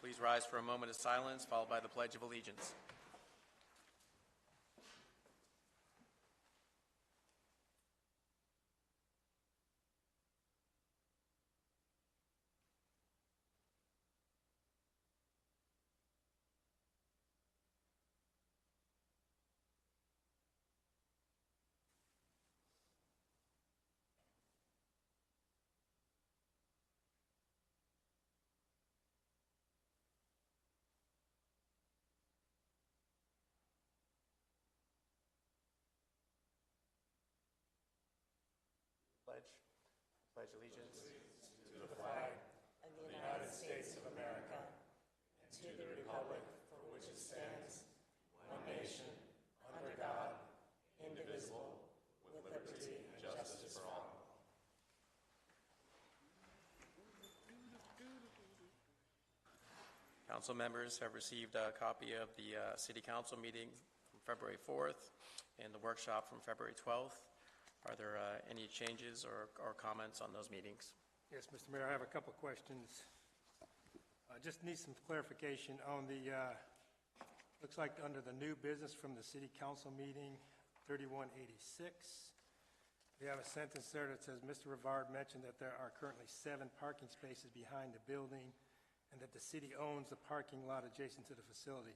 Please rise for a moment of silence, followed by the Pledge of Allegiance. Pledge allegiance to the flag of the United States of America and to the republic for which it stands, one nation, under God, indivisible, with liberty and justice for all. Council members have received a copy of the City Council meeting from February 4th and the workshop from February 12th. Are there any changes or comments on those meetings? Yes, Mr. Mayor, I have a couple of questions. I just need some clarification on the, looks like under the new business from the City Council meeting, 3186. We have a sentence there that says, Mr. Rivard mentioned that there are currently 7 parking spaces behind the building and that the city owns the parking lot adjacent to the facility.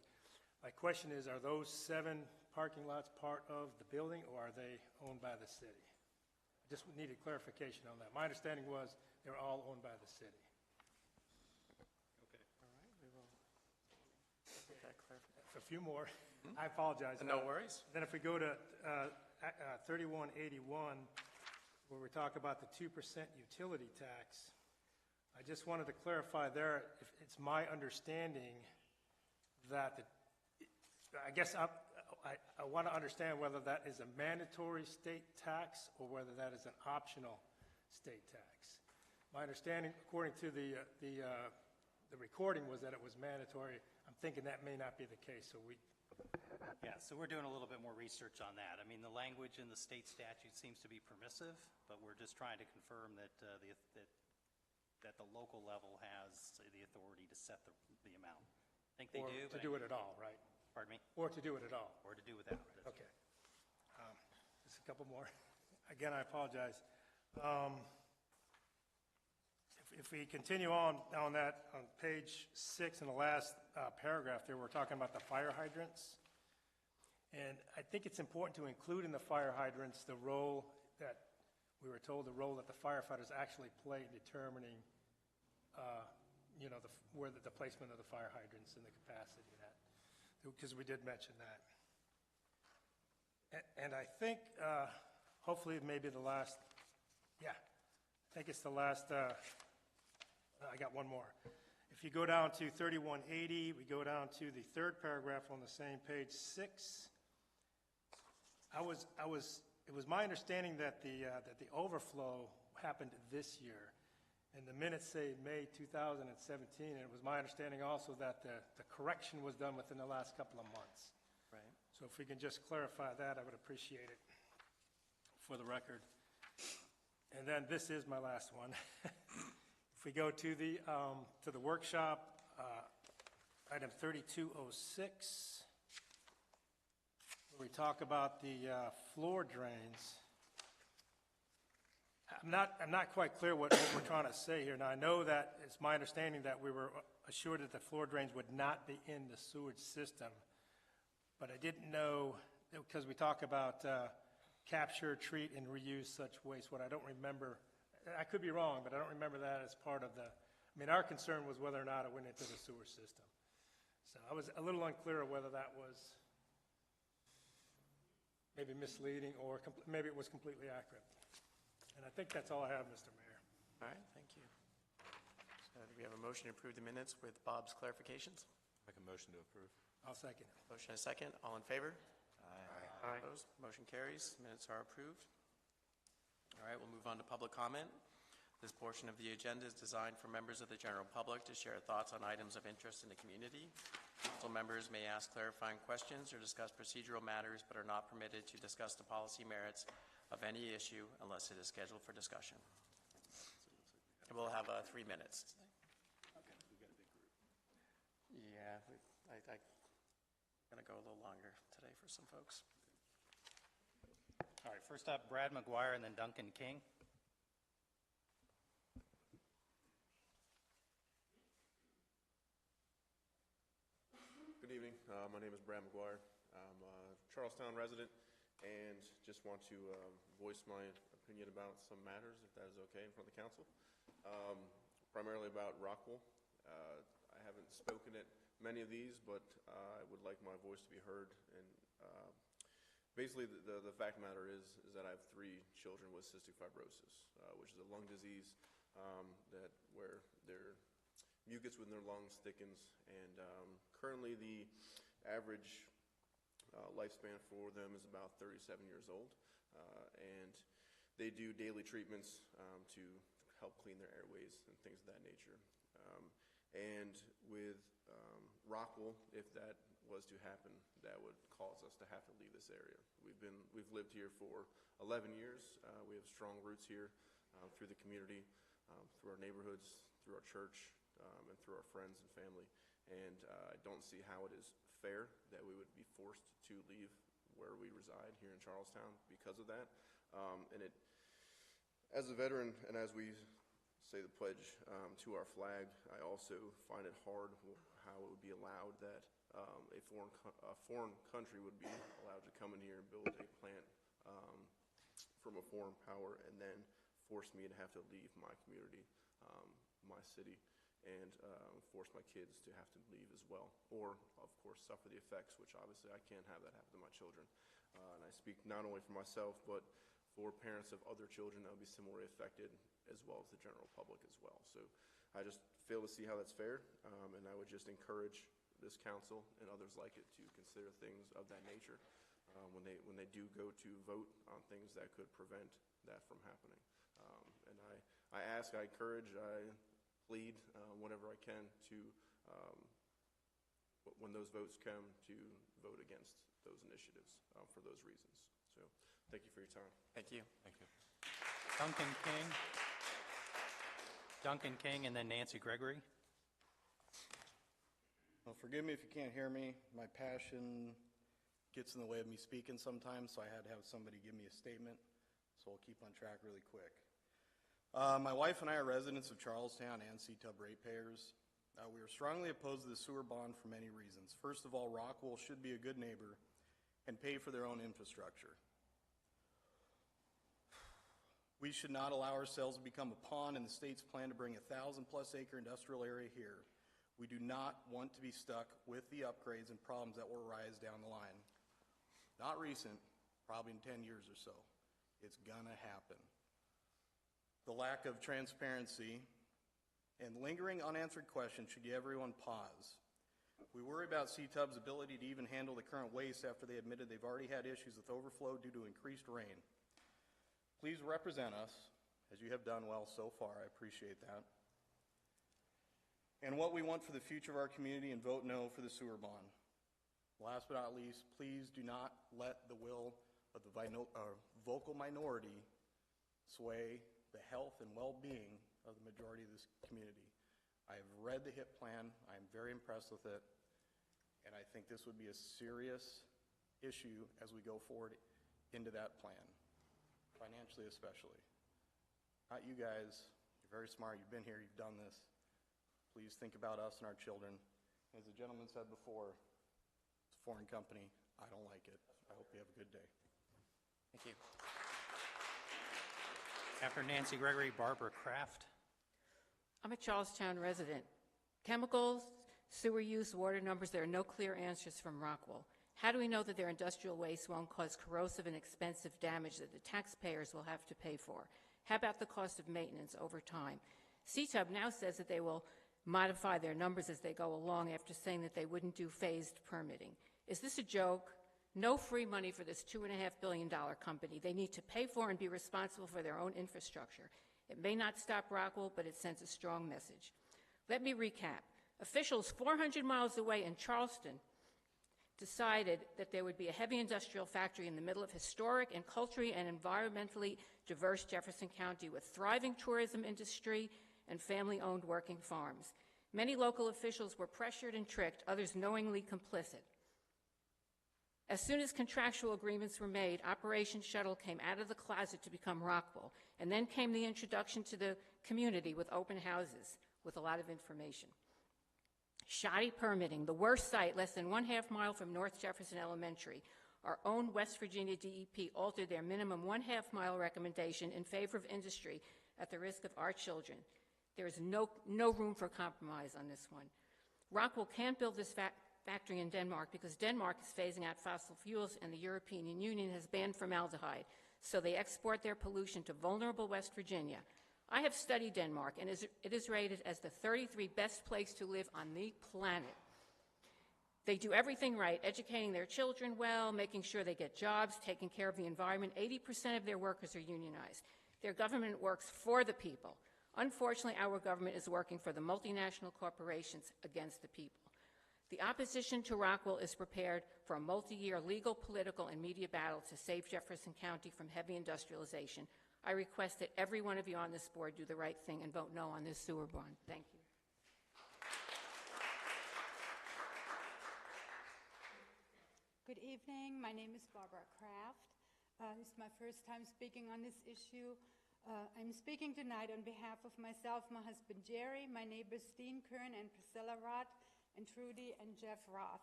My question is, are those 7 parking lots part of the building, or are they owned by the city? I just needed clarification on that. My understanding was they were all owned by the city. Okay. All right, we will get that clarification. A few more. I apologize. No worries. Then if we go to 3181, where we talk about the 2% utility tax, I just wanted to clarify there, if it's my understanding that I guess I want to understand whether that is a mandatory state tax or whether that is an optional state tax. My understanding, according to the recording, was that it was mandatory. I'm thinking that may not be the case, so so we're doing a little bit more research on that. I mean, the language in the state statute seems to be permissive, but we're just trying to confirm that that the local level has the authority to set the amount. I think they do. To do it at all, right? Pardon me? Or to do it at all. Or to do without. Okay. Just a couple more. Again, I apologize. If we continue on that, on page 6 in the last paragraph there, we're talking about the fire hydrants. And I think it's important to include in the fire hydrants the role that we were told, the role that the firefighters actually play in determining, where the placement of the fire hydrants and the capacity of that. Because we did mention that. And I think, hopefully it may be the last, I think it's the last, I got one more. If you go down to 3180, we go down to the 3rd paragraph on the same page, 6. It was my understanding that the overflow happened this year. And the minutes say May 2017, and it was my understanding also that the correction was done within the last couple of months. Right. So if we can just clarify that, I would appreciate it for the record. And then this is my last one. If we go to the workshop, item 3206, where we talk about the floor drains. I'm not quite clear what we're trying to say here. Now, I know that it's my understanding that we were assured that the floor drains would not be in the sewage system, but I didn't know, because we talk about capture, treat, and reuse such waste. What I don't remember, I could be wrong, but I don't remember that as part of our concern was whether or not it went into the sewer system. So I was a little unclear of whether that was maybe misleading or maybe it was completely accurate. And I think that's all I have, Mr. Mayor. All right, thank you. So do we have a motion to approve the minutes with Bob's clarifications? Make a motion to approve. I'll second it. Motion and a second. All in favor? Aye. Opposed? Motion carries. Minutes are approved. All right, we'll move on to public comment. This portion of the agenda is designed for members of the general public to share thoughts on items of interest in the community. Council members may ask clarifying questions or discuss procedural matters, but are not permitted to discuss the policy merits of any issue unless it is scheduled for discussion. We'll have 3 minutes. I'm going to go a little longer today for some folks. All right, first up, Brad McGuire and then Duncan King. Good evening. My name is Brad McGuire. I'm a Charlestown resident and just want to voice my opinion about some matters, if that is okay, in front of the council. Primarily about Rockwell. I haven't spoken at many of these, but I would like my voice to be heard. And basically, the fact of the matter is that I have 3 children with cystic fibrosis, which is a lung disease where their mucus within their lungs thickens, and currently the average lifespan for them is about 37 years old, and they do daily treatments to help clean their airways and things of that nature. And with Rockwell, if that was to happen, that would cause us to have to leave this area. We've lived here for 11 years. We have strong roots here through the community, through our neighborhoods, through our church, and through our friends and family. And I don't see how it is fair that we would be forced to leave where we reside here in Charlestown because of that. As a veteran, and as we say the pledge to our flag, I also find it hard how it would be allowed that a foreign country would be allowed to come in here and build a plant from a foreign power and then force me to have to leave my community, my city, and force my kids to have to leave as well, or of course suffer the effects, which obviously I can't have that happen to my children. And I speak not only for myself, but for parents of other children that would be similarly affected, as well as the general public as well. So I just fail to see how that's fair, and I would just encourage this council and others like it to consider things of that nature when they do go to vote on things that could prevent that from happening. And I ask, I encourage, I plead whenever I can to, when those votes come, to vote against those initiatives for those reasons. So thank you for your time. Thank you. Thank you. Duncan King, and then Nancy Gregory. Well, forgive me if you can't hear me. My passion gets in the way of me speaking sometimes, so I had to have somebody give me a statement. So I'll keep on track really quick. My wife and I are residents of Charlestown and CTUB ratepayers. We are strongly opposed to the sewer bond for many reasons. First of all, Rockwell should be a good neighbor and pay for their own infrastructure. We should not allow ourselves to become a pawn in the state's plan to bring a 1,000-plus acre industrial area here. We do not want to be stuck with the upgrades and problems that will arise down the line. Not recent, probably in 10 years or so. It's gonna happen. The lack of transparency and lingering unanswered questions should give everyone pause. We worry about CTUB's ability to even handle the current waste after they admitted they've already had issues with overflow due to increased rain. Please represent us, as you have done well so far. I appreciate that. And what we want for the future of our community, and vote no for the sewer bond. Last but not least, please do not let the will of the vocal minority sway the health and well-being of the majority of this community. I have read the HIP plan. I am very impressed with it. And I think this would be a serious issue as we go forward into that plan, financially especially. Not you guys. You're very smart. You've been here. You've done this. Please think about us and our children. As the gentleman said before, it's a foreign company. I don't like it. I hope you have a good day. Thank you. After Nancy Gregory, Barbara Kraft. I'm a Charlestown resident. Chemicals, sewer use, water numbers, there are no clear answers from Rockwell. How do we know that their industrial waste won't cause corrosive and expensive damage that the taxpayers will have to pay for? How about the cost of maintenance over time? CTUB now says that they will modify their numbers as they go along after saying that they wouldn't do phased permitting. Is this a joke? No free money for this $2.5 billion company. They need to pay for and be responsible for their own infrastructure. It may not stop Rockwell, but it sends a strong message. Let me recap. Officials 400 miles away in Charleston decided that there would be a heavy industrial factory in the middle of historic and culturally and environmentally diverse Jefferson County with thriving tourism industry and family-owned working farms. Many local officials were pressured and tricked, others knowingly complicit. As soon as contractual agreements were made, Operation Shuttle came out of the closet to become Rockwell, and then came the introduction to the community with open houses with a lot of information. Shoddy permitting, the worst site, less than 1/2 mile from North Jefferson Elementary. Our own West Virginia DEP altered their minimum 1/2 mile recommendation in favor of industry at the risk of our children. There is no room for compromise on this one. Rockwell can't build this factory in Denmark because Denmark is phasing out fossil fuels and the European Union has banned formaldehyde, so they export their pollution to vulnerable West Virginia. I have studied Denmark, and it is rated as the 33rd best place to live on the planet. They do everything right, educating their children well, making sure they get jobs, taking care of the environment. 80% of their workers are unionized. Their government works for the people. Unfortunately, our government is working for the multinational corporations against the people. The opposition to Rockwell is prepared for a multi-year legal, political, and media battle to save Jefferson County from heavy industrialization. I request that every one of you on this board do the right thing and vote no on this sewer bond. Thank you. Good evening. My name is Barbara Kraft. This is my first time speaking on this issue. I'm speaking tonight on behalf of myself, my husband Jerry, my neighbors Steen Kern and Priscilla Roth, and Trudy and Jeff Roth.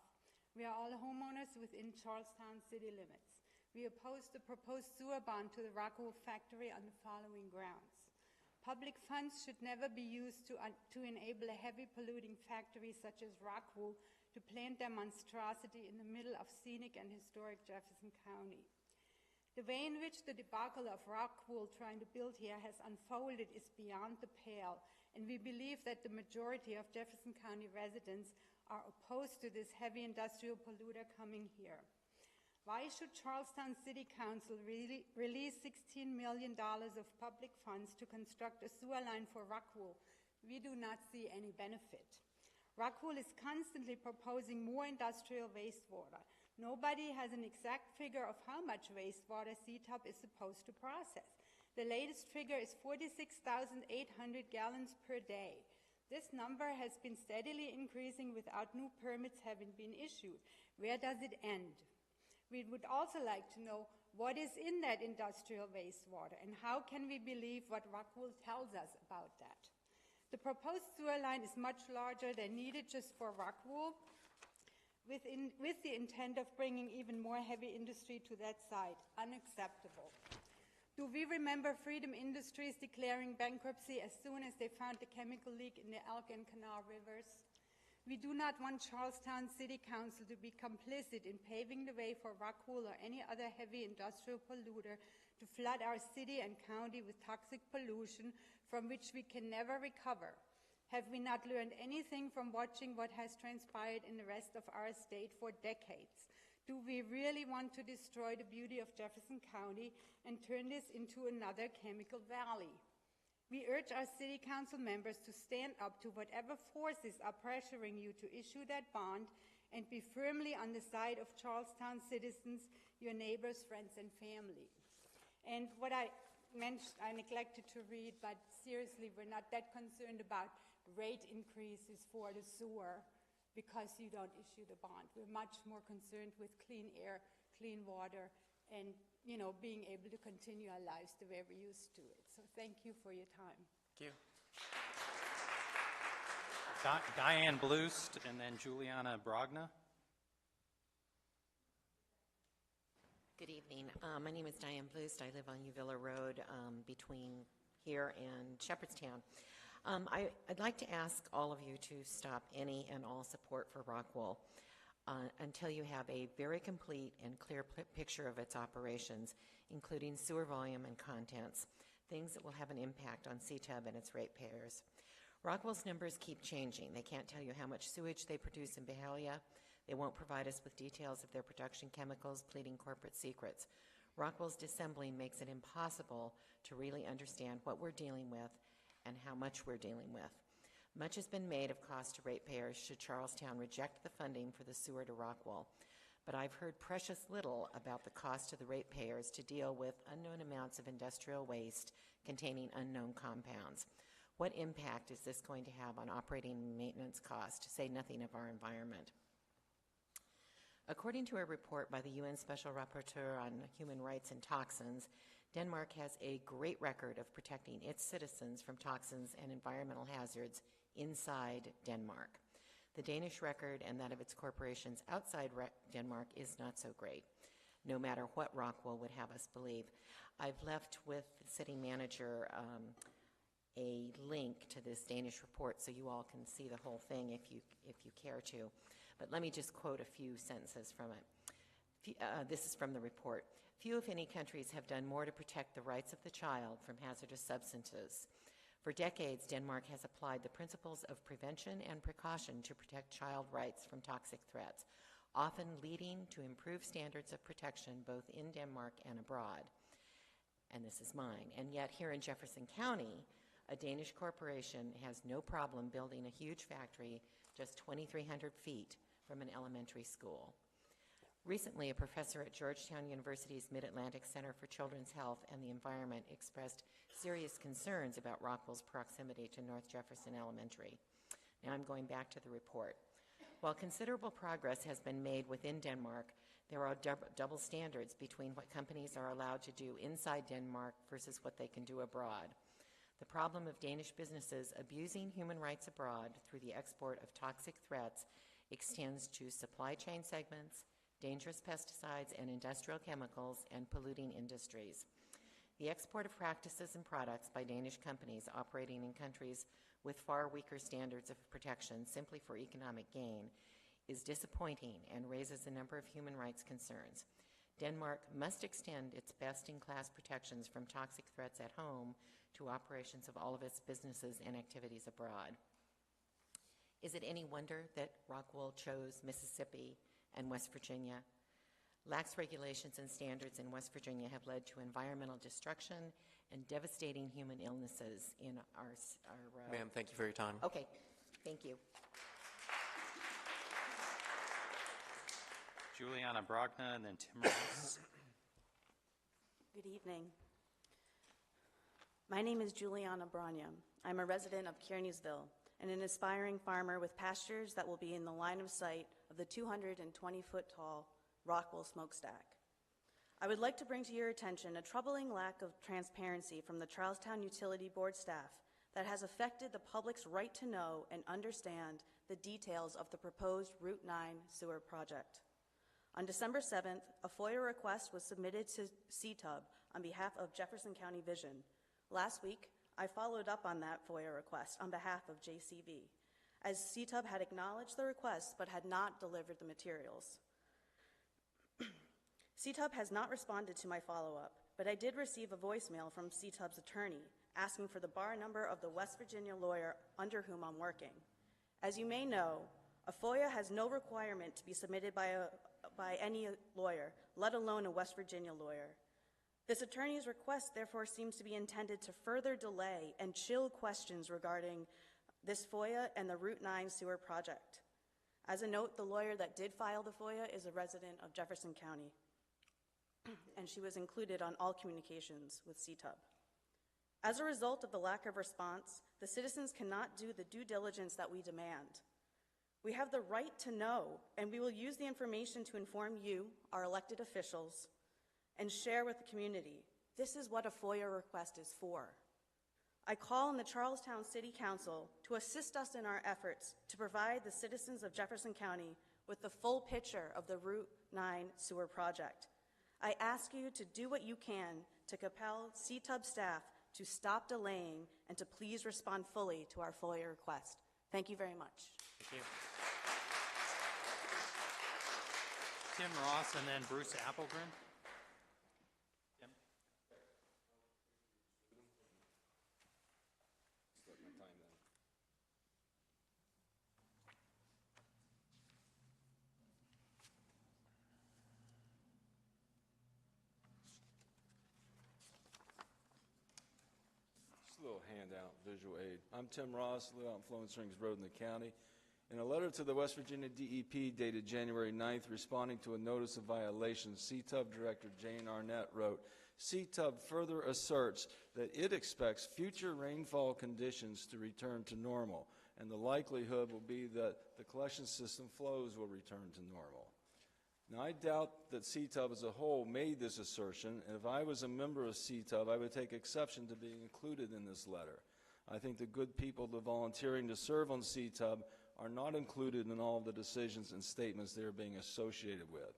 We are all homeowners within Charlestown city limits. We oppose the proposed sewer bond to the Rockwell factory on the following grounds. Public funds should never be used to enable a heavy polluting factory such as Rockwell to plant their monstrosity in the middle of scenic and historic Jefferson County. The way in which the debacle of Rockwell trying to build here has unfolded is beyond the pale, and we believe that the majority of Jefferson County residents are opposed to this heavy industrial polluter coming here. Why should Charlestown City Council release $16 million of public funds to construct a sewer line for Rockwell? We do not see any benefit. Rockwell is constantly proposing more industrial wastewater. Nobody has an exact figure of how much wastewater CTUP is supposed to process. The latest figure is 46,800 gallons per day. This number has been steadily increasing without new permits having been issued. Where does it end? We would also like to know what is in that industrial wastewater and how can we believe what Rockwell tells us about that. The proposed sewer line is much larger than needed just for Rockwell, with the intent of bringing even more heavy industry to that site. Unacceptable. Do we remember Freedom Industries declaring bankruptcy as soon as they found the chemical leak in the Elk and Canal rivers? We do not want Charlestown City Council to be complicit in paving the way for Rockwell or any other heavy industrial polluter to flood our city and county with toxic pollution from which we can never recover. Have we not learned anything from watching what has transpired in the rest of our state for decades? Do we really want to destroy the beauty of Jefferson County and turn this into another chemical valley? We urge our city council members to stand up to whatever forces are pressuring you to issue that bond and be firmly on the side of Charlestown citizens, your neighbors, friends, and family. And what I mentioned, I neglected to read, but seriously, we're not that concerned about rate increases for the sewer because you don't issue the bond. We're much more concerned with clean air, clean water, and being able to continue our lives the way we're used to it. So thank you for your time. Thank you. Diane Blust and then Juliana Brogna. Good evening. My name is Diane Blust. I live on Uvilla Road between here and Shepherdstown. I'd like to ask all of you to stop any and all support for Rockwell until you have a very complete and clear picture of its operations, including sewer volume and contents, things that will have an impact on CTUB and its ratepayers. Rockwell's numbers keep changing. They can't tell you how much sewage they produce in Byhalia. They won't provide us with details of their production chemicals, pleading corporate secrets. Rockwell's dissembling makes it impossible to really understand what we're dealing with and how much we're dealing with. Much has been made of cost to ratepayers should Charlestown reject the funding for the sewer to Rockwell. But I've heard precious little about the cost to the ratepayers to deal with unknown amounts of industrial waste containing unknown compounds. What impact is this going to have on operating and maintenance costs, to say nothing of our environment? According to a report by the UN Special Rapporteur on Human Rights and Toxins, Denmark has a great record of protecting its citizens from toxins and environmental hazards inside Denmark. The Danish record and that of its corporations outside Denmark is not so great, no matter what Rockwell would have us believe. I've left with the city manager a link to this Danish report so you all can see the whole thing if you care to. But let me just quote a few sentences from it. This is from the report. Few, if any, countries have done more to protect the rights of the child from hazardous substances. For decades, Denmark has applied the principles of prevention and precaution to protect child rights from toxic threats, often leading to improved standards of protection both in Denmark and abroad. And this is mine. And yet here in Jefferson County, a Danish corporation has no problem building a huge factory just 2,300 feet from an elementary school. Recently, a professor at Georgetown University's Mid-Atlantic Center for Children's Health and the Environment expressed serious concerns about Rockwell's proximity to North Jefferson Elementary. Now I'm going back to the report. While considerable progress has been made within Denmark, there are double standards between what companies are allowed to do inside Denmark versus what they can do abroad. The problem of Danish businesses abusing human rights abroad through the export of toxic threats extends to supply chain segments, dangerous pesticides and industrial chemicals, and polluting industries. The export of practices and products by Danish companies operating in countries with far weaker standards of protection simply for economic gain is disappointing and raises a number of human rights concerns. Denmark must extend its best-in-class protections from toxic threats at home to operations of all of its businesses and activities abroad. Is it any wonder that Rockwell chose Mississippi and West Virginia? Lax regulations and standards in West Virginia have led to environmental destruction and devastating human illnesses in our Ma'am, thank you for your time. Okay, thank you. Juliana Brogna and then Tim Ross. Good evening. My name is Juliana Brogna. I'm a resident of Kearneysville and an aspiring farmer with pastures that will be in the line of sight of the 220-foot-tall Rockwell smokestack. I would like to bring to your attention a troubling lack of transparency from the Charlestown Utility Board staff that has affected the public's right to know and understand the details of the proposed Route 9 sewer project. On December 7th, a FOIA request was submitted to CTUB on behalf of Jefferson County Vision. Last week, I followed up on that FOIA request on behalf of JCV, as CTUB had acknowledged the request but had not delivered the materials. CTUB has not responded to my follow-up, but I did receive a voicemail from CTUB's attorney asking for the bar number of the West Virginia lawyer under whom I'm working. As you may know, a FOIA has no requirement to be submitted by any lawyer, let alone a West Virginia lawyer. This attorney's request, therefore, seems to be intended to further delay and chill questions regarding this FOIA and the Route 9 sewer project. As a note, the lawyer that did file the FOIA is a resident of Jefferson County, and she was included on all communications with CTUB. As a result of the lack of response, the citizens cannot do the due diligence that we demand. We have the right to know, and we will use the information to inform you, our elected officials, and share with the community. This is what a FOIA request is for. I call on the Charlestown City Council to assist us in our efforts to provide the citizens of Jefferson County with the full picture of the Route 9 sewer project. I ask you to do what you can to compel CTUB staff to stop delaying and to please respond fully to our FOIA request. Thank you very much. Thank you. Tim Ross and then Bruce Applegren. Tim? Just a little handout, visual aid. I'm Tim Ross, live out on Flowing Springs Road in the county. In a letter to the West Virginia DEP dated January 9th, responding to a notice of violation, CTUB Director Jane Arnett wrote, CTUB further asserts that it expects future rainfall conditions to return to normal, and the likelihood will be that the collection system flows will return to normal. Now, I doubt that CTUB as a whole made this assertion, and if I was a member of CTUB, I would take exception to being included in this letter. I think the good people that are volunteering to serve on CTUB are not included in all of the decisions and statements they're being associated with.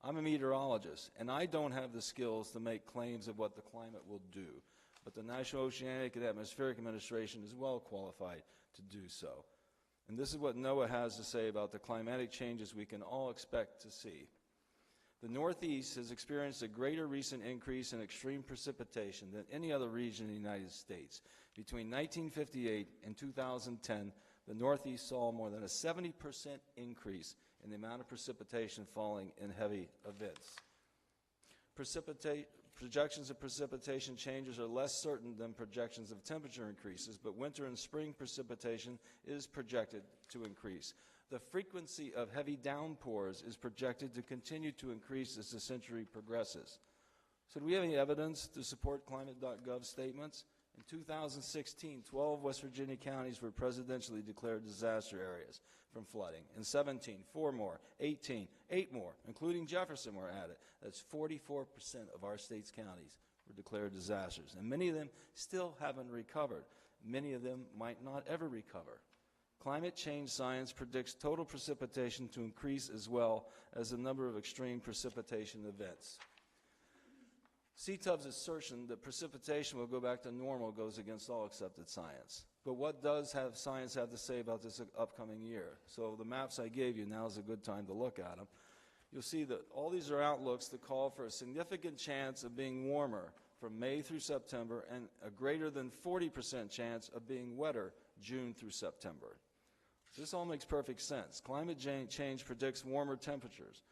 I'm a meteorologist, and I don't have the skills to make claims of what the climate will do, but the National Oceanic and Atmospheric Administration is well qualified to do so. And this is what NOAA has to say about the climatic changes we can all expect to see. The Northeast has experienced a greater recent increase in extreme precipitation than any other region in the United States. Between 1958 and 2010, the Northeast saw more than a 70% increase in the amount of precipitation falling in heavy events. Projections of precipitation changes are less certain than projections of temperature increases, but winter and spring precipitation is projected to increase. The frequency of heavy downpours is projected to continue to increase as the century progresses. So do we have any evidence to support climate.gov statements? In 2016, 12 West Virginia counties were presidentially declared disaster areas from flooding. In 17, 4 more. 18, 8 more, including Jefferson were added. That's 44% of our state's counties were declared disasters. And many of them still haven't recovered. Many of them might not ever recover. Climate change science predicts total precipitation to increase as well as the number of extreme precipitation events. CTUB's assertion that precipitation will go back to normal goes against all accepted science. But what does science have to say about this upcoming year? So the maps I gave you, now is a good time to look at them. You'll see that all these are outlooks that call for a significant chance of being warmer from May through September and a greater than 40% chance of being wetter June through September. This all makes perfect sense. Climate change predicts warmer temperatures.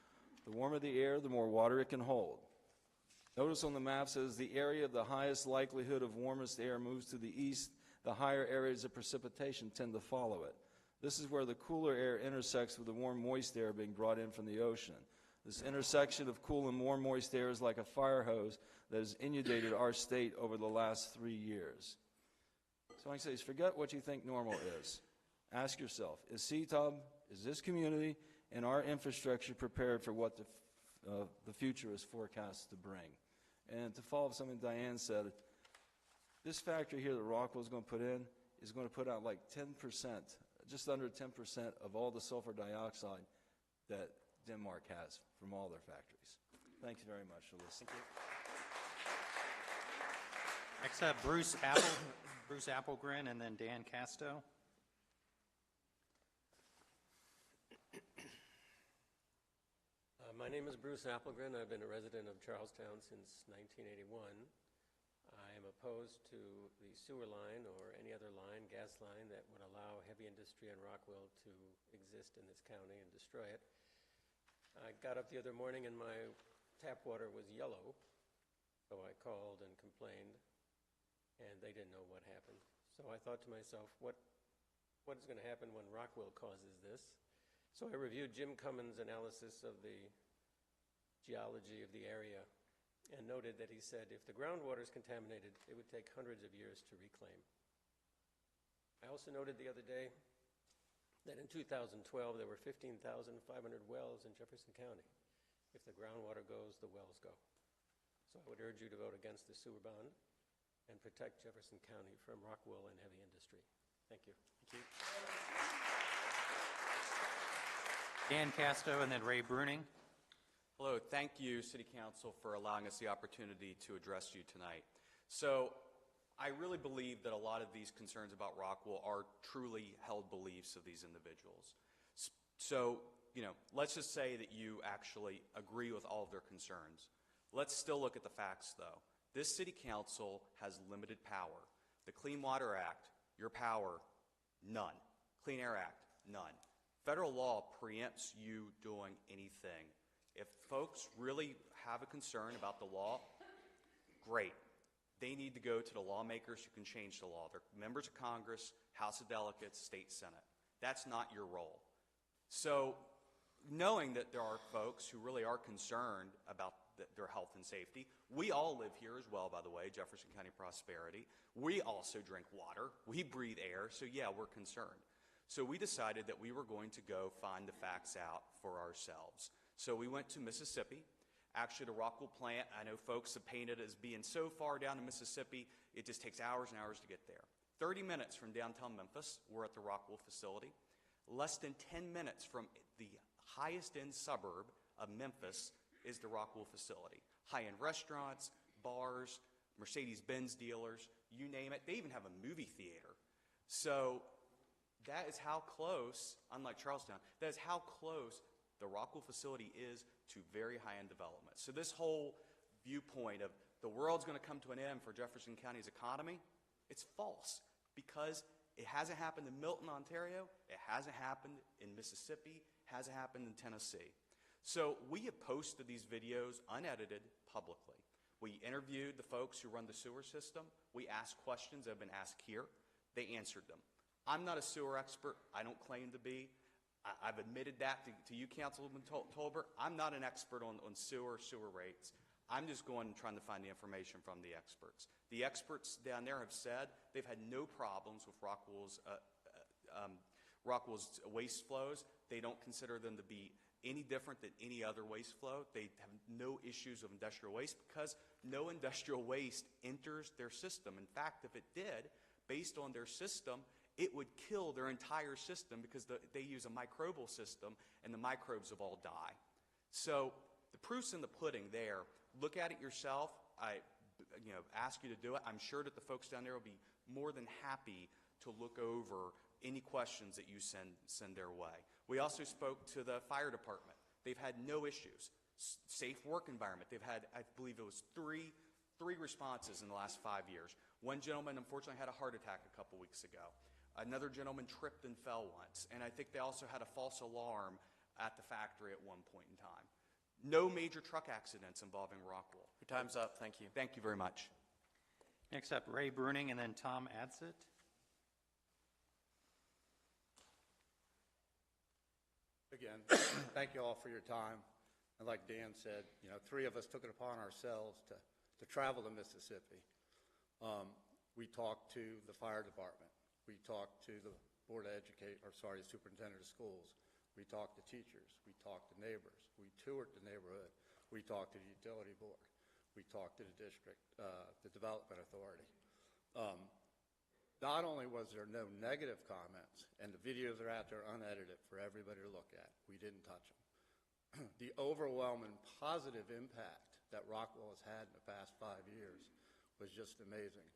The warmer the air, the more water it can hold. Notice on the map says the area of the highest likelihood of warmest air moves to the east. The higher areas of precipitation tend to follow it. This is where the cooler air intersects with the warm, moist air being brought in from the ocean. This intersection of cool and warm, moist air is like a fire hose that has inundated our state over the last 3 years. So I say, forget what you think normal is. Ask yourself, is CTUB, is this community, and our infrastructure prepared for what the future is forecast to bring? And to follow up something Diane said, this factory here that Rockwell is going to put in is going to put out like 10%, just under 10% of all the sulfur dioxide that Denmark has from all their factories. Thank you very much for listening. Next up, Bruce Applegren, and then Dan Casto. My name is Bruce Applegren. I've been a resident of Charlestown since 1981. I am opposed to the sewer line or any other line, gas line, that would allow heavy industry in Rockwell to exist in this county and destroy it. I got up the other morning and my tap water was yellow, so I called and complained, and they didn't know what happened. So I thought to myself, what is going to happen when Rockwell causes this? So I reviewed Jim Cummins' analysis of the geology of the area and noted that he said if the groundwater is contaminated, it would take hundreds of years to reclaim. I also noted the other day that in 2012 there were 15,500 wells in Jefferson County. If the groundwater goes, the wells go. So I would urge you to vote against the sewer bond and protect Jefferson County from Rockwell and heavy industry. Thank you. Thank you. Dan Casto and then Ray Bruning. Hello, thank you, City Council, for allowing us the opportunity to address you tonight. So I really believe that a lot of these concerns about Rockwell are truly held beliefs of these individuals. So, let's just say that you actually agree with all of their concerns. Let's still look at the facts, though. This City Council has limited power. The Clean Water Act, your power, none. Clean Air Act, none. Federal law preempts you doing anything. If folks really have a concern about the law, great. They need to go to the lawmakers who can change the law. They're members of Congress, House of Delegates, State Senate. That's not your role. So knowing that there are folks who really are concerned about their health and safety. We all live here as well, by the way, Jefferson County Prosperity. We also drink water. We breathe air. So yeah, we're concerned. So we decided that we were going to go find the facts out for ourselves. So we went to Mississippi. Actually, the Rockwell plant, I know folks have painted it as being so far down in Mississippi, it just takes hours and hours to get there. 30 minutes from downtown Memphis, we're at the Rockwell facility. Less than 10 minutes from the highest end suburb of Memphis is the Rockwell facility. High-end restaurants, bars, Mercedes-Benz dealers, you name it. They even have a movie theater. So that is how close, unlike Charlestown, that is how close the Rockwell facility is to very high-end development. So this whole viewpoint of the world's going to come to an end for Jefferson County's economy, it's false, because it hasn't happened in Milton, Ontario. It hasn't happened in Mississippi. Hasn't happened in Tennessee. So we have posted these videos unedited publicly. We interviewed the folks who run the sewer system. We asked questions that have been asked here. They answered them. I'm not a sewer expert. I don't claim to be. I've admitted that to you, Councilman Tolbert. I'm not an expert on sewer rates. I'm just going and trying to find the information from the experts. The experts down there have said they've had no problems with Rockwell's waste flows. They don't consider them to be any different than any other waste flow. They have no issues of industrial waste because no industrial waste enters their system. In fact, if it did, based on their system, it would kill their entire system because they use a microbial system and the microbes will all die. So the proof's in the pudding there. Look at it yourself. I ask you to do it. I'm sure that the folks down there will be more than happy to look over any questions that you send their way. We also spoke to the fire department. They've had no issues. Safe work environment. They've had, I believe it was three responses in the last 5 years. One gentleman, unfortunately, had a heart attack a couple weeks ago. Another gentleman tripped and fell once. And I think they also had a false alarm at the factory at one point in time. No major truck accidents involving Rockwell. Your time's up. Thank you. Thank you very much. Next up, Ray Bruning and then Tom Adsit. Again, thank you all for your time. And like Dan said, 3 of us took it upon ourselves to travel to Mississippi. We talked to the fire department. We talked to the superintendent of schools. We talked to teachers. We talked to neighbors. We toured the neighborhood. We talked to the utility board. We talked to the district, the development authority. Not only was there no negative comments, and the videos are out there unedited for everybody to look at, we didn't touch them. The overwhelming positive impact that Rockwell has had in the past 5 years was just amazing.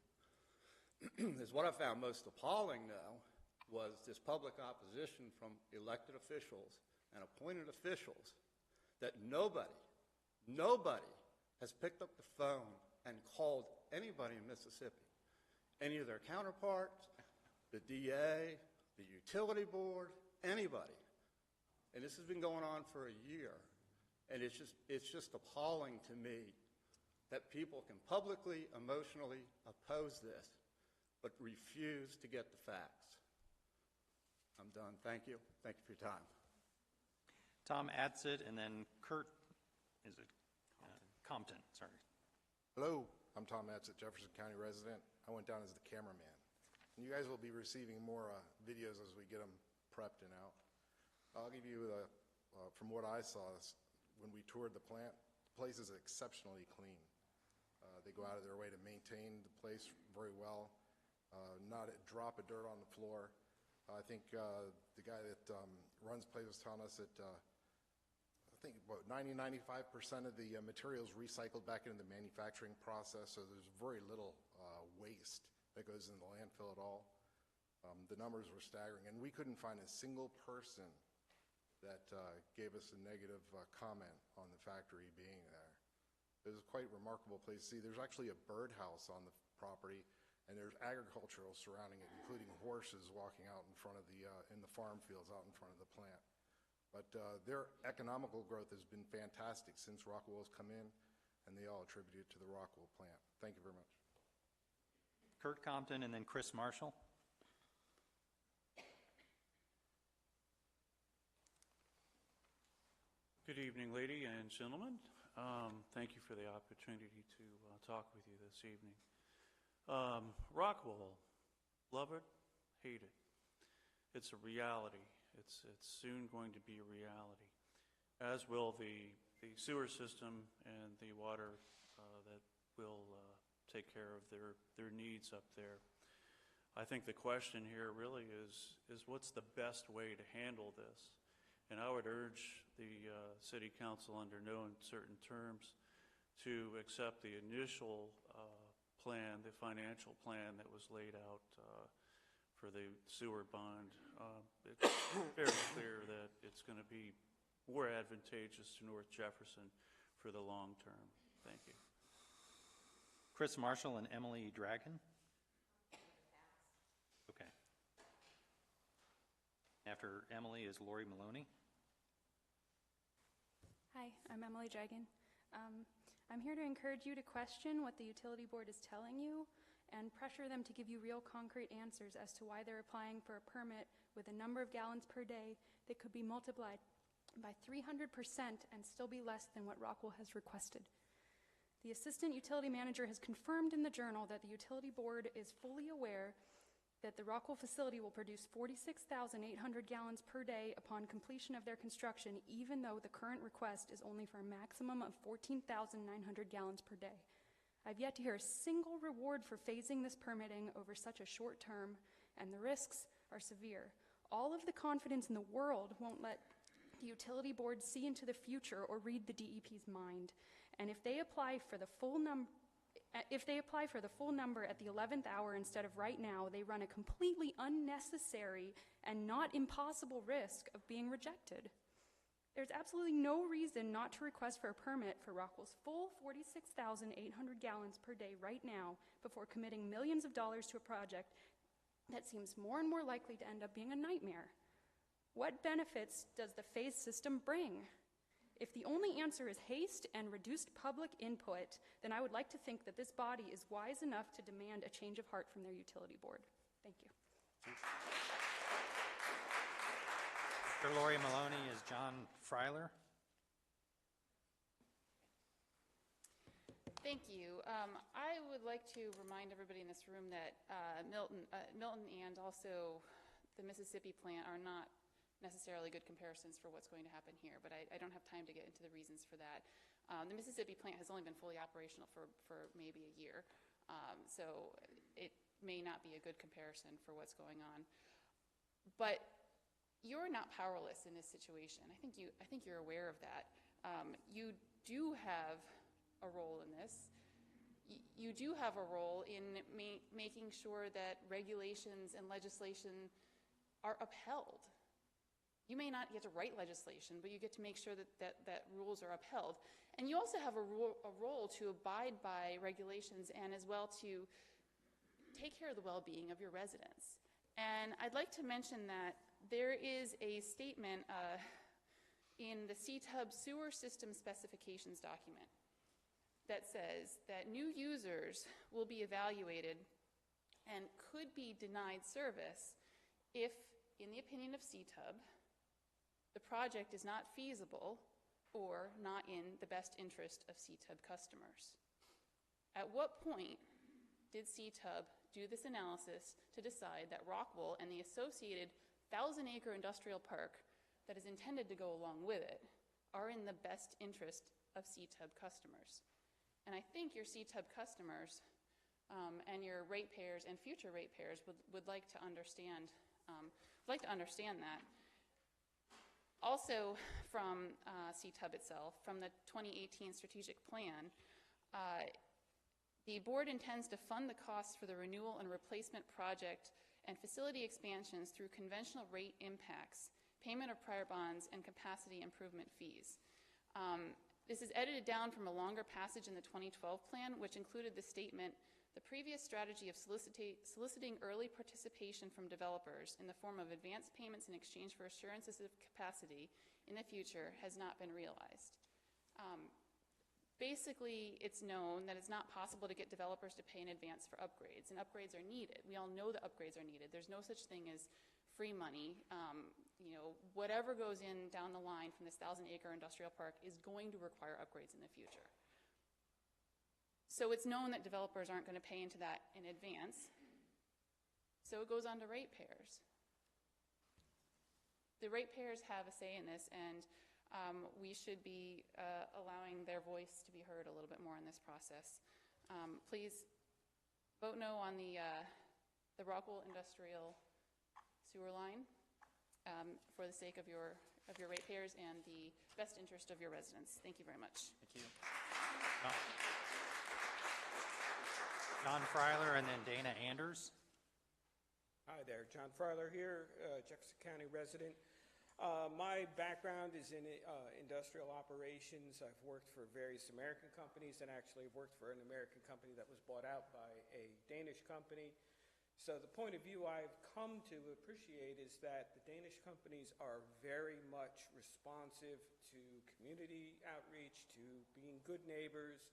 Is what I found most appalling, though, was this public opposition from elected officials and appointed officials that nobody has picked up the phone and called anybody in Mississippi. Any of their counterparts, the DA, the utility board, anybody. And this has been going on for a year. And it's just appalling to me that people can publicly, emotionally oppose this, but refuse to get the facts. I'm done. Thank you. Thank you for your time. Tom Adsit and then Kurt, Compton, sorry. Hello, I'm Tom Adsit, Jefferson County resident. I went down as the cameraman. And you guys will be receiving more videos as we get them prepped and out. I'll give you, from what I saw when we toured the plant, the place is exceptionally clean. They go out of their way to maintain the place very well, not a drop of dirt on the floor. I think the guy that runs the place was telling us that I think about 90–95% of the materials recycled back into the manufacturing process, so there's very little waste that goes in the landfill at all. The numbers were staggering, and we couldn't find a single person that gave us a negative comment on the factory being there. It was a quite remarkable place to see. There's actually a birdhouse on the property, and there's agricultural surrounding it, including horses walking out in front of in the farm fields out in front of the plant. But their economical growth has been fantastic since Rockwell has come in, and they all attribute it to the Rockwell plant. Thank you very much. Kurt Compton and then Chris Marshall. Good evening, ladies and gentlemen. Thank you for the opportunity to talk with you this evening. Rockwell, love it, hate it. It's a reality. It's soon going to be a reality, as will the sewer system and the water that will take care of their needs up there. I think the question here really is what's the best way to handle this? And I would urge the City Council under no uncertain terms to accept the initial plan, the financial plan that was laid out for the sewer bond. It's very clear that it's going to be more advantageous to North Jefferson for the long term. Thank you. Chris Marshall and Emily Dragon. Okay. After Emily is Lori Maloney. Hi, I'm Emily Dragon. I'm here to encourage you to question what the utility board is telling you and pressure them to give you real concrete answers as to why they're applying for a permit with a number of gallons per day that could be multiplied by 300% and still be less than what Rockwell has requested. The assistant utility manager has confirmed in the Journal that the utility board is fully aware that the Rockwell facility will produce 46,800 gallons per day upon completion of their construction, even though the current request is only for a maximum of 14,900 gallons per day. I've yet to hear a single reward for phasing this permitting over such a short term, and the risks are severe. All of the confidence in the world won't let the utility board see into the future or read the DEP's mind. And if they apply for the full number at the 11th hour instead of right now, they run a completely unnecessary and not impossible risk of being rejected. There's absolutely no reason not to request for a permit for Rockwell's full 46,800 gallons per day right now before committing millions of dollars to a project that seems more and more likely to end up being a nightmare. What benefits does the phase system bring? If the only answer is haste and reduced public input, then I would like to think that this body is wise enough to demand a change of heart from their utility board. Thank you. After Lori Maloney is John Freiler. Thank you. I would like to remind everybody in this room that Milton and also the Mississippi plant are not necessarily good comparisons for what's going to happen here, but I don't have time to get into the reasons for that. The Mississippi plant has only been fully operational for maybe a year, so it may not be a good comparison for what's going on. But you're not powerless in this situation. I think you're aware of that. You do have a role in this. You do have a role in making sure that regulations and legislation are upheld. You may not get to write legislation, but you get to make sure that rules are upheld. And you also have a role to abide by regulations and as well to take care of the well-being of your residents. And I'd like to mention that there is a statement in the CTUB sewer system specifications document that says that new users will be evaluated and could be denied service if, in the opinion of CTUB, the project is not feasible or not in the best interest of CTUB customers. At what point did CTUB do this analysis to decide that Rockwell and the associated 1,000-acre industrial park that is intended to go along with it are in the best interest of CTUB customers? And I think your CTUB customers and your ratepayers and future ratepayers would like to understand that. Also from CTUB itself, from the 2018 strategic plan, the board intends to fund the costs for the renewal and replacement project and facility expansions through conventional rate impacts, payment of prior bonds, and capacity improvement fees. This is edited down from a longer passage in the 2012 plan, which included the statement, "The previous strategy of soliciting early participation from developers in the form of advance payments in exchange for assurances of capacity in the future has not been realized." Basically, it's known that it's not possible to get developers to pay in advance for upgrades, and upgrades are needed. We all know that upgrades are needed. There's no such thing as free money. Whatever goes in down the line from this 1,000-acre industrial park is going to require upgrades in the future. So it's known that developers aren't going to pay into that in advance. So it goes on to ratepayers. The ratepayers have a say in this, and we should be allowing their voice to be heard a little bit more in this process. Please vote no on the Rockwell Industrial Sewer Line for the sake of your ratepayers and the best interest of your residents. Thank you very much. Thank you. John Freiler and then Dana Anders. Hi there, John Freiler here, Jefferson County resident. My background is in industrial operations. I've worked for various American companies and actually worked for an American company that was bought out by a Danish company. So the point of view I've come to appreciate is that the Danish companies are very much responsive to community outreach, to being good neighbors,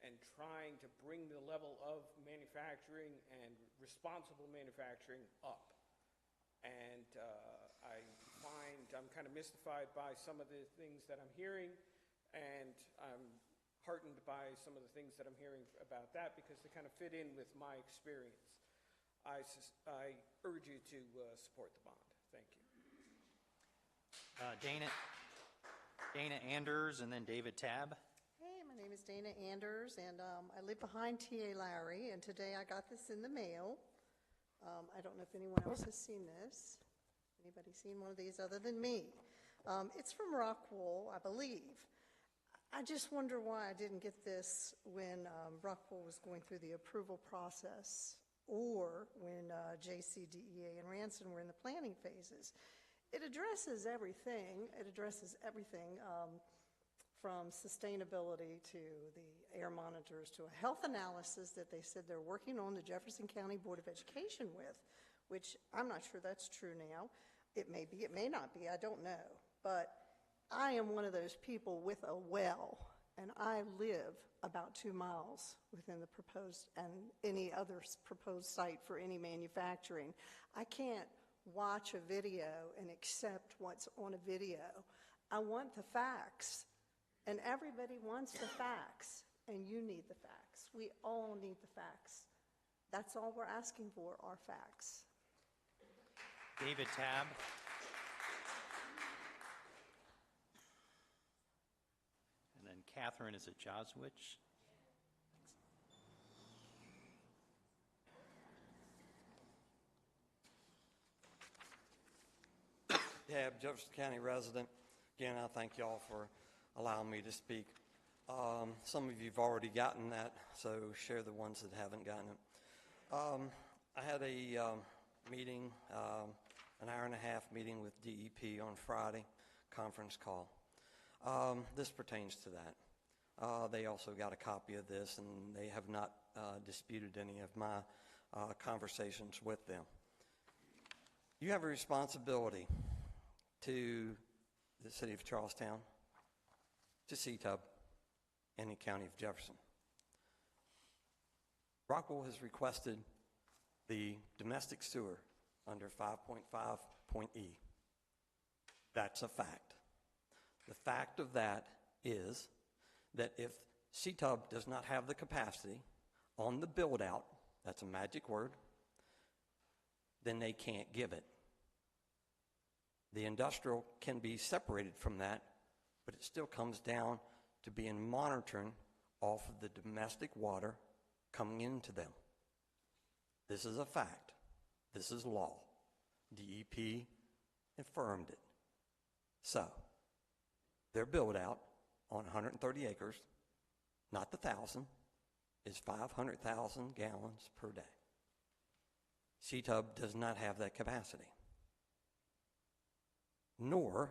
and trying to bring the level of manufacturing and responsible manufacturing up. And I find I'm kind of mystified by some of the things that I'm hearing, and I'm heartened by some of the things that I'm hearing about that because they kind of fit in with my experience. I urge you to support the bond. Thank you. Dana Anders and then David Tabb. Hey, my name is Dana Anders, and I live behind T.A. Lowry, and today I got this in the mail. I don't know if anyone else has seen this. Anybody seen one of these other than me? It's from Rockwell, I believe. I just wonder why I didn't get this when Rockwell was going through the approval process or when JCDEA and Ranson were in the planning phases. It addresses everything. It addresses everything from sustainability to the air monitors to a health analysis that they said they're working on the Jefferson County Board of Education with, which I'm not sure that's true now. It may be, it may not be, I don't know. But I am one of those people with a well, and I live about 2 miles within the proposed and any other proposed site for any manufacturing. I can't watch a video and accept what's on a video. I want the facts, and everybody wants the facts, and you need the facts. We all need the facts. That's all we're asking for, are facts. David Tabb. And then Catherine is at Joswich. Yeah, Jefferson County resident. Again, I thank y'all for allowing me to speak. Some of you have already gotten that, so share the ones that haven't gotten it. I had a meeting, an hour-and-a-half meeting with DEP on Friday, conference call. This pertains to that. They also got a copy of this, and they have not disputed any of my conversations with them. You have a responsibility to the city of Charlestown, to CTUB, and the county of Jefferson. Rockwell has requested the domestic sewer under 5.5.E. That's a fact. The fact of that is that if CTUB does not have the capacity on the build-out, that's a magic word, then they can't give it. The industrial can be separated from that, but it still comes down to being monitoring off of the domestic water coming into them. This is a fact. This is law. DEP affirmed it. So, their build-out on 130 acres, not the 1,000, is 500,000 gallons per day. CTUB does not have that capacity. Nor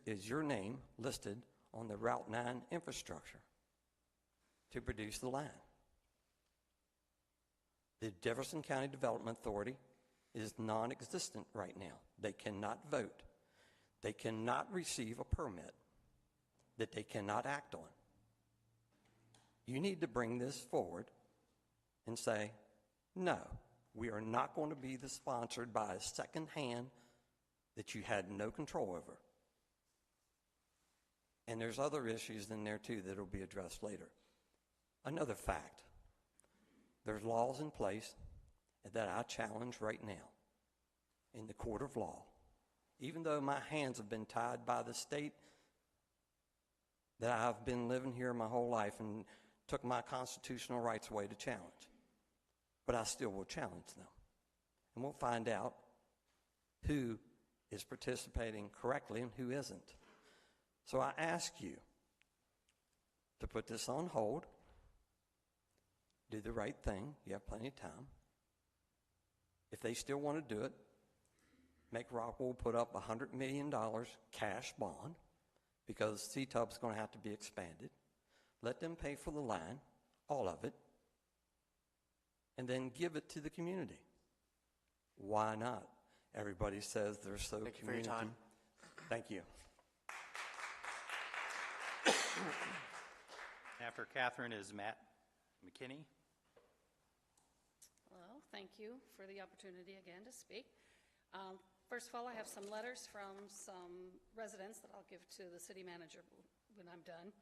is your name listed on the Route 9 infrastructure to produce the line. The Jefferson County Development Authority is non-existent right now. They cannot vote. They cannot receive a permit that they cannot act on. You need to bring this forward and say, no, We are not going to be sponsored by a second hand that you had no control over. And there's other issues in there too that will be addressed later. Another fact, there's laws in place that I challenge right now in the court of law, even though my hands have been tied by the state that I've been living here my whole life and took my constitutional rights away to challenge. But I still will challenge them. And we'll find out who is participating correctly and who isn't. So I ask you to put this on hold, do the right thing. You have plenty of time. If they still want to do it, make Rockwell put up a $100 million cash bond because CTUB's going to have to be expanded. Let them pay for the line, all of it, and then give it to the community. Why not? Everybody says they're so Thank you for community. your time. Thank you. After Catherine is Matt McKinney. Hello, thank you for the opportunity again to speak. First of all, I have some letters from some residents that I'll give to the city manager when I'm done.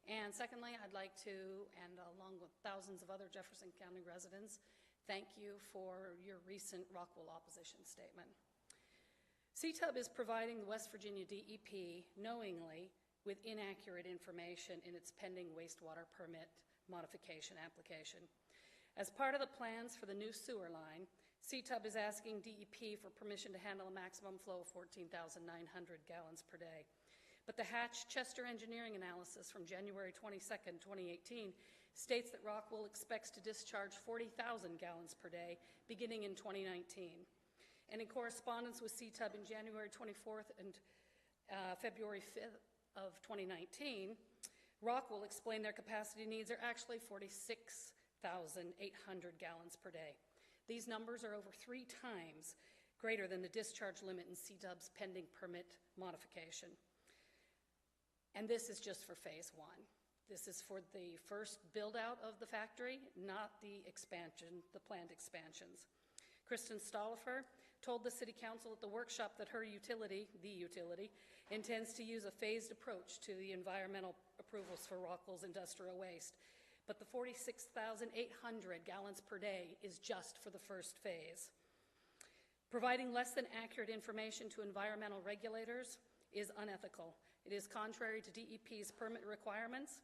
And secondly, I'd like to, and along with thousands of other Jefferson County residents, thank you for your recent Rockwell opposition statement. CTUB is providing the West Virginia DEP knowingly with inaccurate information in its pending wastewater permit modification application. As part of the plans for the new sewer line, CTUB is asking DEP for permission to handle a maximum flow of 14,900 gallons per day. But the Hatch-Chester engineering analysis from January 22nd, 2018 states that Rockwell expects to discharge 40,000 gallons per day beginning in 2019. And in correspondence with CTUB in January 24th and February 5th of 2019, Rockwell explained their capacity needs are actually 46,800 gallons per day. These numbers are over 3 times greater than the discharge limit in CTUB's pending permit modification. And this is just for phase 1. This is for the first build-out of the factory, not the expansion, the planned expansions. Kristen Stollifer told the City Council at the workshop that her utility, the utility, intends to use a phased approach to the environmental approvals for Rockwell's industrial waste. But the 46,800 gallons per day is just for the first phase. Providing less than accurate information to environmental regulators is unethical. It is contrary to DEP's permit requirements.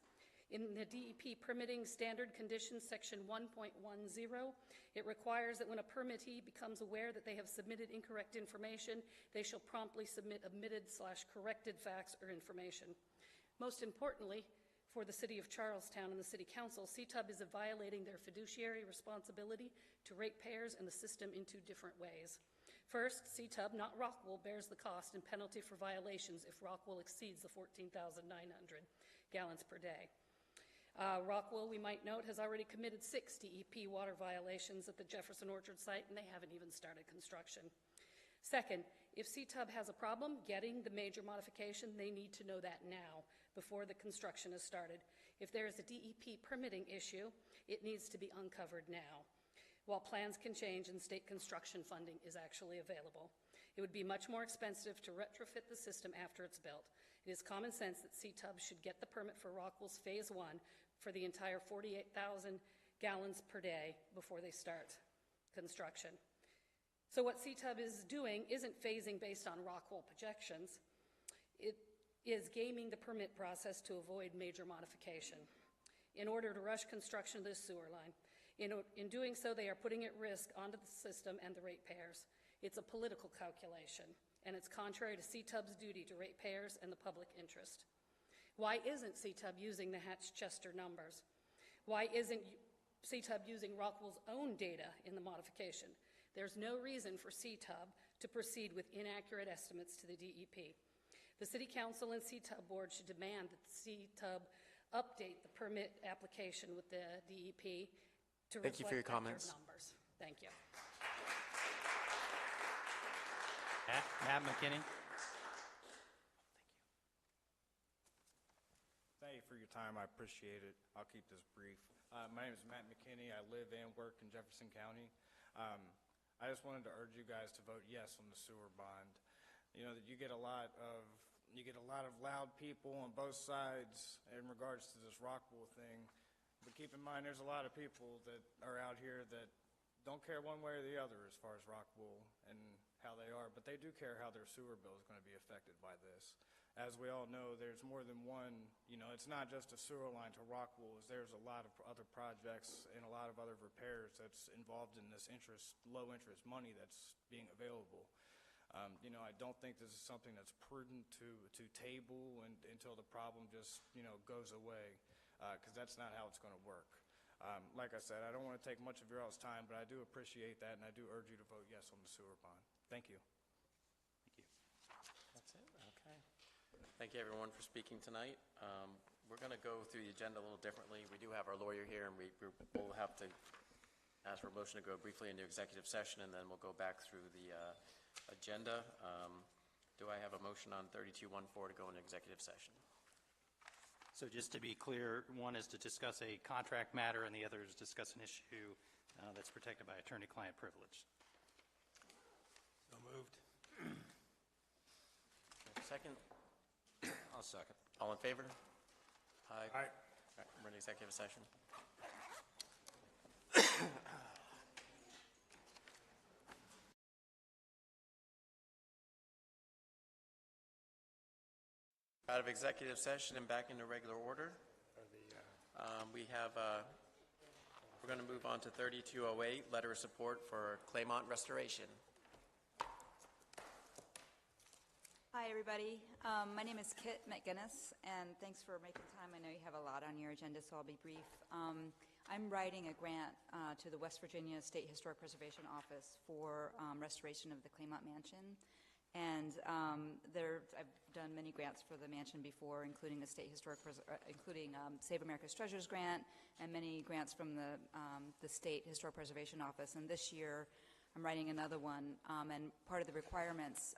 In the DEP permitting standard conditions section 1.10, it requires that when a permittee becomes aware that they have submitted incorrect information, they shall promptly submit omitted/corrected facts or information. Most importantly, for the City of Charlestown and the City Council, CTUB is violating their fiduciary responsibility to ratepayers and the system in 2 different ways. First, CTUB, not Rockwell, bears the cost and penalty for violations if Rockwell exceeds the 14,900 gallons per day. Rockwell, we might note, has already committed 6 DEP water violations at the Jefferson Orchard site, and they haven't even started construction. Second, if CTUB has a problem getting the major modification, they need to know that now, before the construction is started. If there is a DEP permitting issue, it needs to be uncovered now, while plans can change and state construction funding is actually available. It would be much more expensive to retrofit the system after it's built. It is common sense that CTUB should get the permit for Rockwell's phase 1 for the entire 48,000 gallons per day before they start construction. So what CTUB is doing isn't phasing based on Rockwell projections. It is gaming the permit process to avoid major modification in order to rush construction of this sewer line. In doing so, they are putting at risk onto the system and the ratepayers. It's a political calculation, and it's contrary to CTUB's duty to ratepayers and the public interest. Why isn't CTUB using the Hatch-Chester numbers? Why isn't CTUB using Rockwell's own data in the modification? There's no reason for CTUB to proceed with inaccurate estimates to the DEP. The City Council and CTUB Board should demand that the CTUB update the permit application with the DEP to Thank you for your reflect accurate comments. numbers. Thank you. Matt McKinney. Thank you for your time. I appreciate it. I'll keep this brief. My name is Matt McKinney. I live and work in Jefferson County. I just wanted to urge you guys to vote yes on the sewer bond. You know, that you get a lot of loud people on both sides in regards to this Rockwool thing. But keep in mind, there's a lot of people that are out here that don't care one way or the other as far as Rockwool and how they are, but they do care how their sewer bill is going to be affected by this. As we all know, there's more than one, you know, it's not just a sewer line to Rockwool. There's a lot of other projects and a lot of other repairs that's involved in this low interest money that's being available. You know, I don't think this is something that's prudent to table until the problem just, you know, goes away, because that's not how it's going to work. Like I said, I don't want to take much of your all's time, but I do appreciate that, and I do urge you to vote yes on the sewer bond. Thank you. That's it, okay. Thank you, everyone, for speaking tonight. We're going to go through the agenda a little differently. We do have our lawyer here, and we'll have to ask for a motion to go briefly into executive session, and then we'll go back through the agenda. Do I have a motion on 3214 to go into executive session? So just to be clear, one is to discuss a contract matter, and the other is discuss an issue that's protected by attorney-client privilege. So moved. Second? I'll second. All in favor? Aye. Aye. All right, we're in executive session. Out of executive session and back into regular order. We're going to move on to 3208, letter of support for Claymont Restoration. Hi, everybody. My name is Kit McGinnis, and thanks for making time. I know you have a lot on your agenda, so I'll be brief. I'm writing a grant to the West Virginia State Historic Preservation Office for restoration of the Claymont Mansion. And I've done many grants for the mansion before, including the State Historic, Save America's Treasures grant, and many grants from the State Historic Preservation Office. And this year, I'm writing another one. And part of the requirements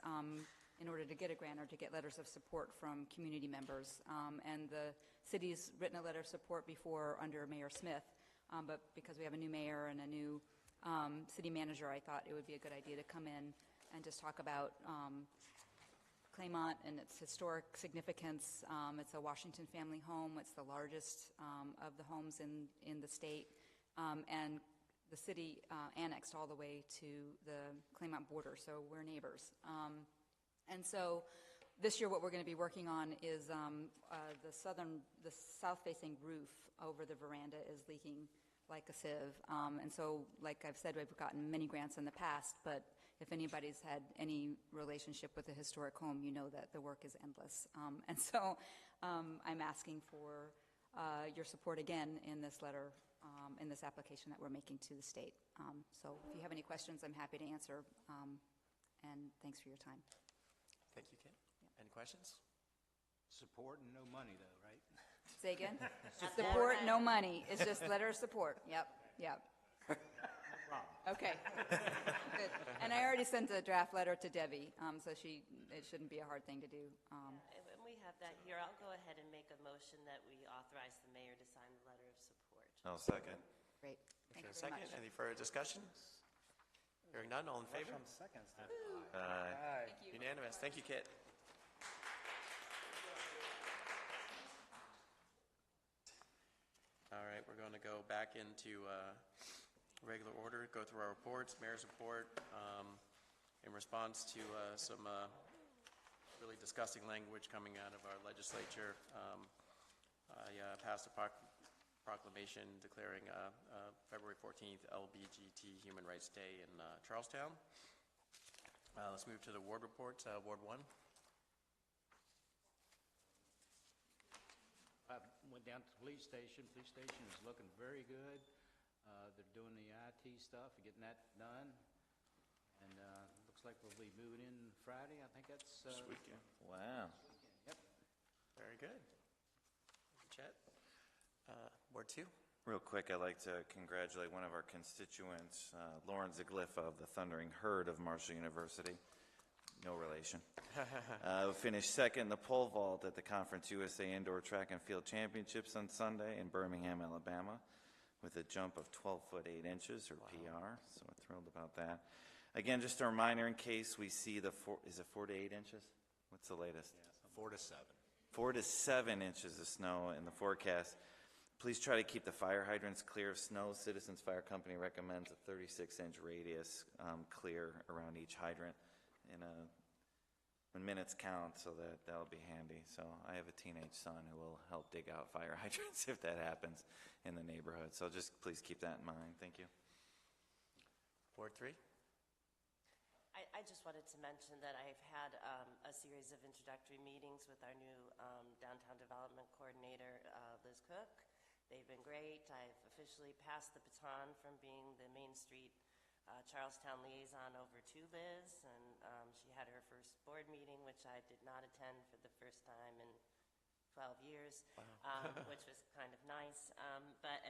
in order to get a grant or to get letters of support from community members. And the city's written a letter of support before under Mayor Smith, but because we have a new mayor and a new city manager, I thought it would be a good idea to come in and just talk about Claymont and its historic significance. It's a Washington family home. It's the largest of the homes in the state. And the city annexed all the way to the Claymont border, so we're neighbors. And so this year what we're going to be working on is the south-facing roof over the veranda is leaking like a sieve. And so, like I've said, we've gotten many grants in the past, but if anybody's had any relationship with a historic home, you know that the work is endless. And so I'm asking for your support again in this letter, in this application that we're making to the state. So if you have any questions, I'm happy to answer, and thanks for your time. Thank you, Kit. Any questions? Support and no money, though, right? Say again? Support, no money. It's just letter of support. Yep. Okay. Good. And I already sent a draft letter to Debbie, so it shouldn't be a hard thing to do. And we have that here. I'll go ahead and make a motion that we authorize the mayor to sign the letter of support. I'll second. Great. Thank you very Second. much. Any further discussion? Hearing none, all in favor? Aye. Thank you. Unanimous. Thank you, Kit. All right, we're going to go back into regular order, go through our reports, mayor's report. In response to some really disgusting language coming out of our legislature, I passed a proclamation declaring February 14th LBGT Human Rights Day in Charlestown. Let's move to the ward reports. Ward 1. I went down to the police station. Police station is looking very good. They're doing the IT stuff, getting that done. And looks like we'll be moving in Friday. I think that's... This weekend. Wow. Yep. Very good. Chet. Ward 2. Real quick, I'd like to congratulate one of our constituents, Lauren Zaglifa of the Thundering Herd of Marshall University. No relation. Finished second in the pole vault at the Conference USA Indoor Track and Field Championships on Sunday in Birmingham, Alabama. with a jump of 12 foot 8 inches, or PR, so we're thrilled about that. Again, just a reminder, in case we see is it 4 to 8 inches? What's the latest? 4 to 7. 4 to 7 inches of snow in the forecast. Please try to keep the fire hydrants clear of snow. Citizens Fire Company recommends a 36-inch radius clear around each hydrant when minutes count, so that'll be handy. So I have a teenage son who will help dig out fire hydrants if that happens in the neighborhood. So just please keep that in mind. Thank you. Ward 3. I just wanted to mention that I've had a series of introductory meetings with our new downtown development coordinator, Liz Cook. They've been great. I've officially passed the baton from being the Main Street Charlestown liaison over to Liz, and she had her first board meeting, which I did not attend for the first time in 12 years, which was kind of nice. But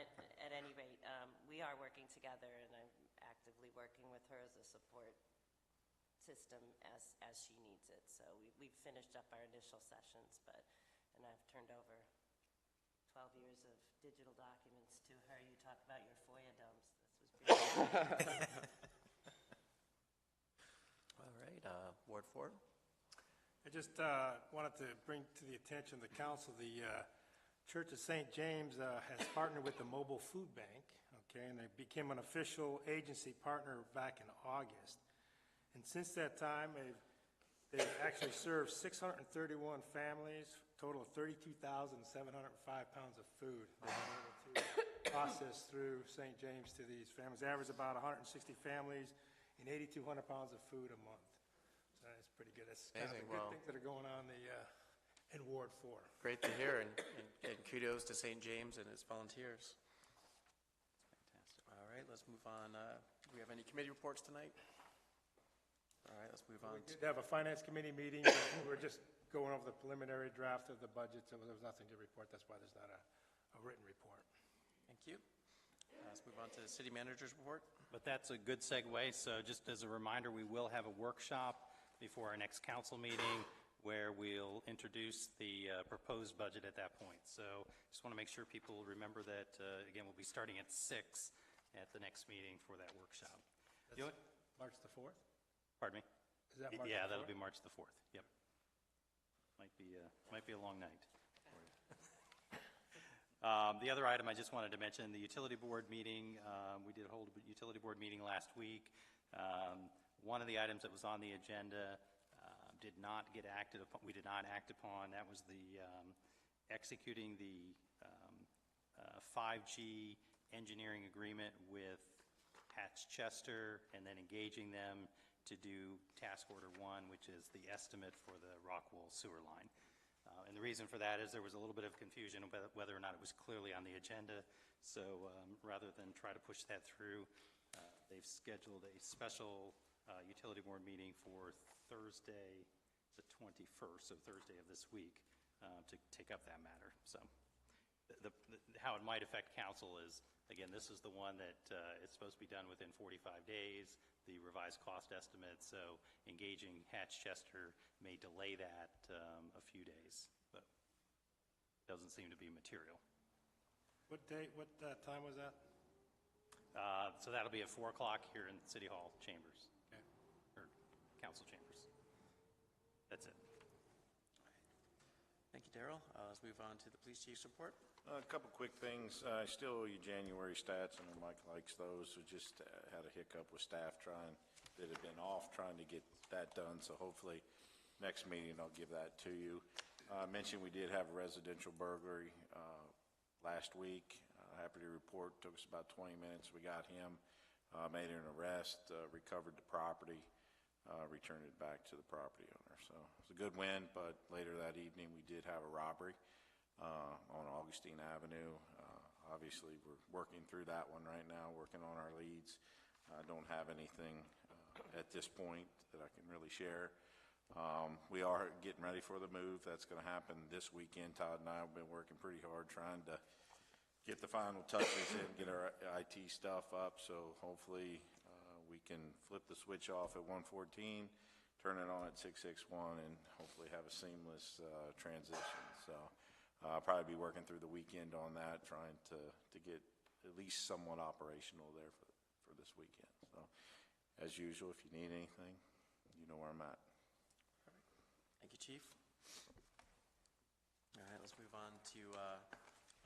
at any rate, we are working together, and I'm actively working with her as a support system as she needs it. So we've finished up our initial sessions, and I've turned over 12 years of digital documents to her. You talk about your FOIA dumps. This was pretty All right, Ward 4. I just wanted to bring to the attention of the council, the Church of St. James has partnered with the Mobile Food Bank, okay, and they became an official agency partner back in August. And since that time, they've actually served 631 families, total of 32,705 pounds of food they've been able to process through St. James to these families. They average about 160 families and 8,200 pounds of food a month. So that's pretty good. That's kind of the good things that are going on in Ward 4. Great to hear, and kudos to St. James and its volunteers. Fantastic. All right, let's move on. Do we have any committee reports tonight? All right, let's move on. We did have a finance committee meeting. We're just going over the preliminary draft of the budget, so there was nothing to report. That's why there's not a written report. Thank you. Let's move on to the city manager's report. But that's a good segue. So just as a reminder, we will have a workshop before our next council meeting where we'll introduce the proposed budget at that point. So just want to make sure people remember that, again, we'll be starting at 6 at the next meeting for that workshop. That's March the 4th? Pardon me? Is that March Yeah, the 4th? that'll be March the 4th. Yep. Might be a long night for you. The other item I just wanted to mention, the utility board meeting. We did hold a utility board meeting last week. One of the items that was on the agenda did not get acted upon. We did not act upon. That was the executing the 5G engineering agreement with Hatch Chester, and then engaging them to do task order 1, which is the estimate for the Rockwell sewer line. And the reason for that is there was a little bit of confusion about whether or not it was clearly on the agenda. So rather than try to push that through, they've scheduled a special utility board meeting for Thursday, the 21st, so Thursday of this week, to take up that matter. So how it might affect council is, again, this is the one that it's supposed to be done within 45 days, the revised cost estimate, so engaging Hatch Chester may delay that a few days, but doesn't seem to be material. What time was that? So that'll be at 4 o'clock here in City Hall chambers, Okay. or council chambers. That's it. Thank you, Darrell. Let's move on to the police chief's report. A couple quick things. I still owe you January stats. I know Mike likes those. We just had a hiccup with staff that had been off trying to get that done. So hopefully next meeting I'll give that to you. I mentioned we did have a residential burglary last week. Happy to report. Took us about 20 minutes. We got him, made an arrest, recovered the property, returned it back to the property owner. So it was a good win. But later that evening we did have a robbery on Augustine Avenue. Obviously, we're working through that one right now, working on our leads. Don't have anything at this point that I can really share. We are getting ready for the move. That's going to happen this weekend. Todd and I have been working pretty hard trying to get the final touches in, get our IT stuff up, so hopefully we can flip the switch off at 114, turn it on at 661, and hopefully have a seamless transition. So I'll probably be working through the weekend on that, trying to get at least somewhat operational there for this weekend. So, as usual, if you need anything, you know where I'm at. Thank you, Chief. All right, let's move on to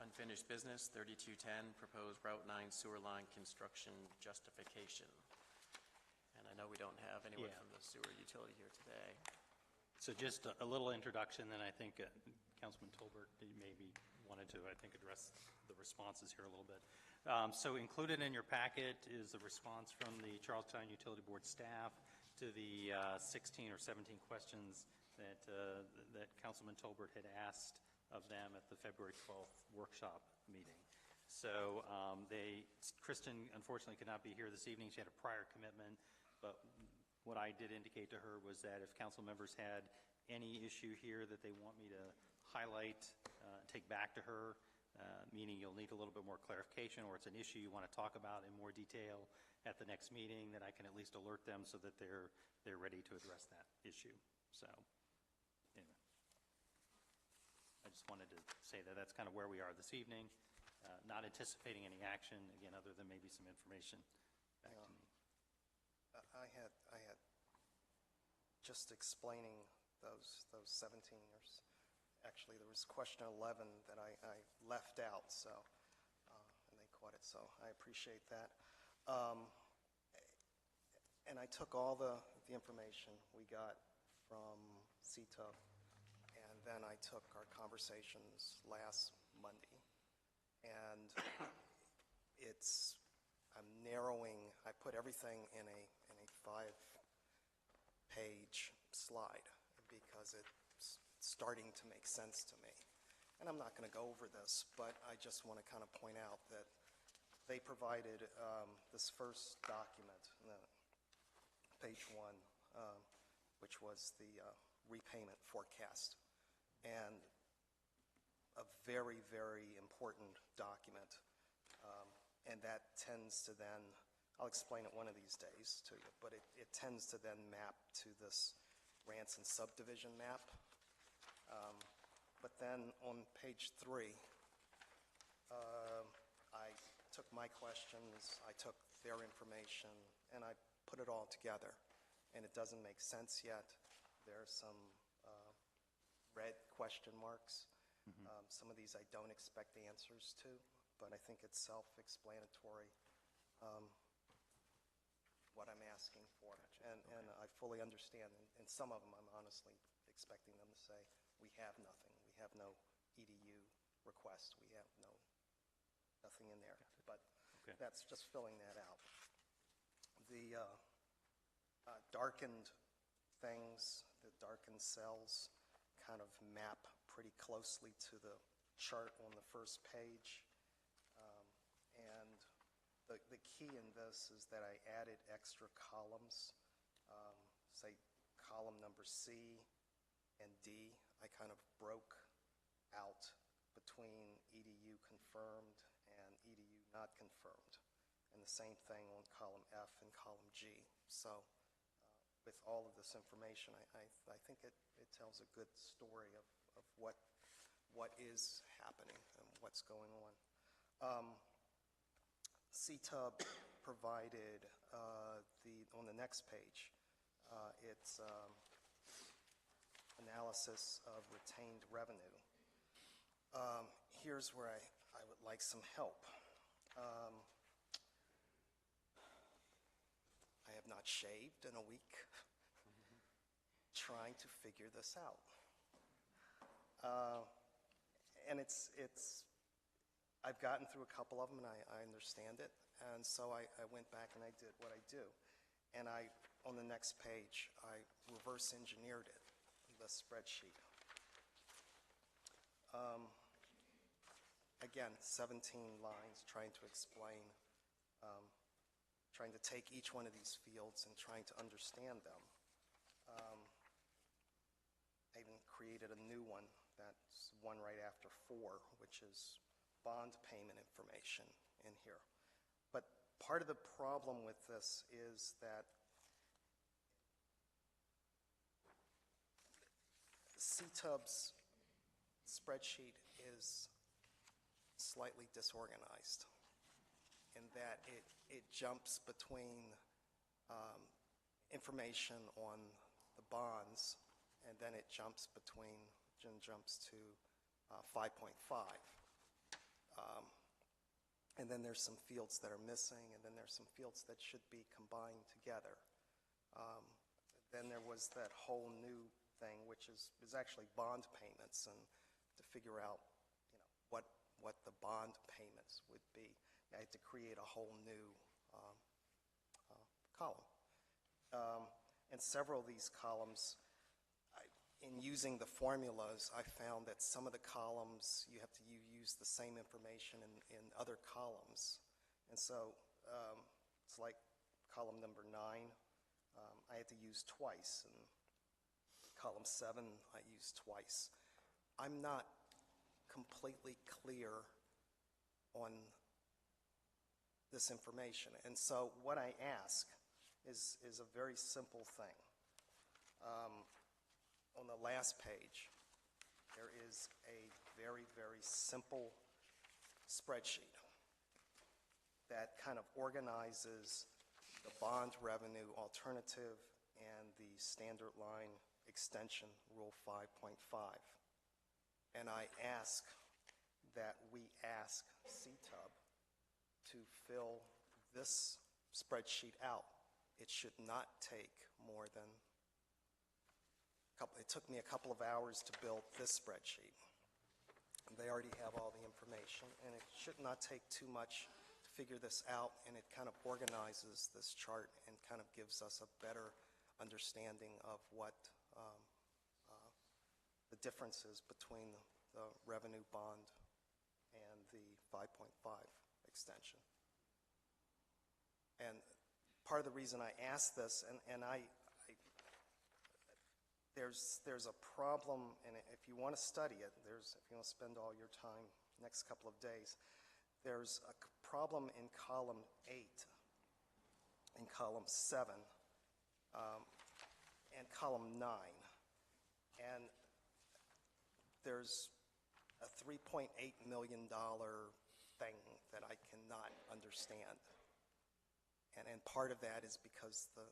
unfinished business, 3210, proposed Route 9 sewer line construction justification. And I know we don't have anyone Yeah. from the sewer utility here today. So just a little introduction, then I think Councilman Tolbert maybe wanted to, I think, address the responses here a little bit. So included in your packet is the response from the Charlestown Utility Board staff to the 16 or 17 questions that Councilman Tolbert had asked of them at the February 12th workshop meeting. So Kristen unfortunately could not be here this evening. She had a prior commitment, but what I did indicate to her was that if council members had any issue here that they want me to highlight, take back to her, meaning you'll need a little bit more clarification, or it's an issue you want to talk about in more detail at the next meeting, that I can at least alert them so that they're ready to address that issue. So, anyway. I just wanted to say that that's kind of where we are this evening. Not anticipating any action, again, other than maybe some information back to me. I had just explaining those 17 years. Actually, there was question 11 that I left out, so, and they caught it, so I appreciate that. And I took all the information we got from CTUB, and then I took our conversations last Monday, and I'm narrowing, I put everything in a 5-page slide because it's starting to make sense to me. And I'm not going to go over this, but I just want to kind of point out that they provided this first document, page 1, which was the repayment forecast. And a very, very important document. And that tends to then, I'll explain it one of these days to you, but it tends to then map to this Ranson subdivision map. But then on page 3, I took my questions, I took their information, and I put it all together. And it doesn't make sense yet. There are some red question marks. Some of these I don't expect answers to, but I think it's self-explanatory what I'm asking for. And I fully understand. And some of them I'm honestly expecting them to say, we have nothing. We have no EDU request. We have nothing in there. But that's just filling that out. The darkened things, the darkened cells kind of map pretty closely to the chart on the first page. And the key in this is that I added extra columns, say column number C and D. I kind of broke out between EDU confirmed and EDU not confirmed. And the same thing on column F and column G. So with all of this information, I think it tells a good story of what is happening and what's going on. CTUB provided on the next page, its analysis of retained revenue. Here's where I would like some help. I have not shaved in a week trying to figure this out. And I've gotten through a couple of them and I understand it. And so I went back and I did what I do. And on the next page, I reverse engineered it, the spreadsheet. Again, 17 lines trying to explain, trying to take each one of these fields and trying to understand them. I even created a new one, that's one right after 4, which is bond payment information in here. But part of the problem with this is that CTUB's spreadsheet is slightly disorganized. in that it jumps between information on the bonds, and then it jumps to 5.5. And then there's some fields that are missing, and then there's some fields that should be combined together. Then there was that whole new thing, which is actually bond payments, and to figure out, what the bond payments would be. I had to create a whole new column. And several of these columns, in using the formulas, I found that some of the columns, you have to use the same information in other columns. And so it's like column number 9, I had to use twice, and column 7, I used twice. I'm not completely clear on this information. And so what I ask is a very simple thing. On the last page, there is a very, very simple spreadsheet that kind of organizes the bond revenue alternative and the standard line extension, Rule 5.5. And I ask that we ask CTUB to fill this spreadsheet out. It should not take more than it took me a couple of hours to build this spreadsheet. They already have all the information, and it should not take too much to figure this out, and it kind of organizes this chart and kind of gives us a better understanding of what the difference is between the revenue bond and the 5.5 extension. And part of the reason I asked this, and there's a problem, and if you want to study it, if you want to spend all your time next couple of days, there's a problem in column 8, in column 7, and column 9. And there's a $3.8 million thing that I cannot understand. And part of that is because the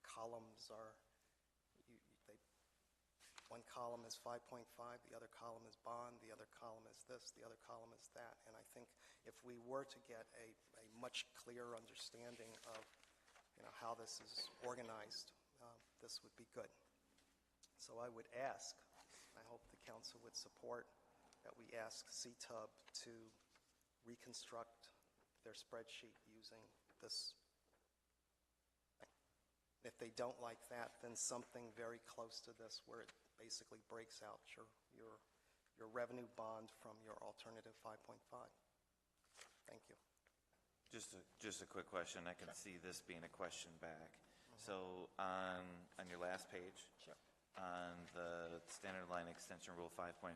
columns are, one column is 5.5, the other column is bond, the other column is this, the other column is that. And I think if we were to get a much clearer understanding of how this is organized, this would be good. So I would ask, I hope the council would support, that we ask CTUB to reconstruct their spreadsheet using this. If they don't like that, then something very close to this where it basically breaks out your revenue bond from your alternative 5.5. Thank you. Just a quick question. I can see this being a question back. So on your last page, on the standard line extension rule 5.5,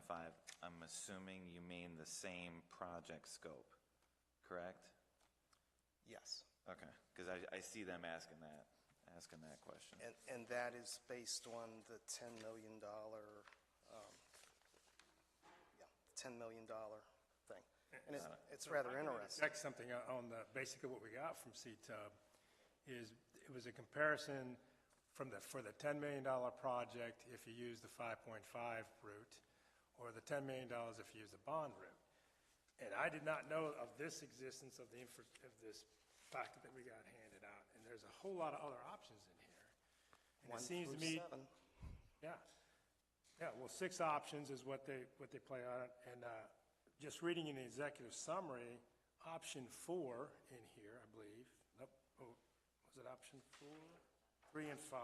I'm assuming you mean the same project scope, correct? Yes. Okay, because I see them asking that question. And that is based on the $10 million, $10 million thing. And it's rather interesting. Check something on basically what we got from CTUB is it was a comparison for the $10 million project if you use the 5.5 route, or the $10 million if you use the bond route. And I did not know of this existence of this packet that we got handed out. And there's a whole lot of other options in here. And it seems to me, 1 through 7. Yeah. Well, 6 options is what they play on. And just reading in the executive summary, option 4 in here, I believe. Nope. Oh, was it option 4? 3 and 5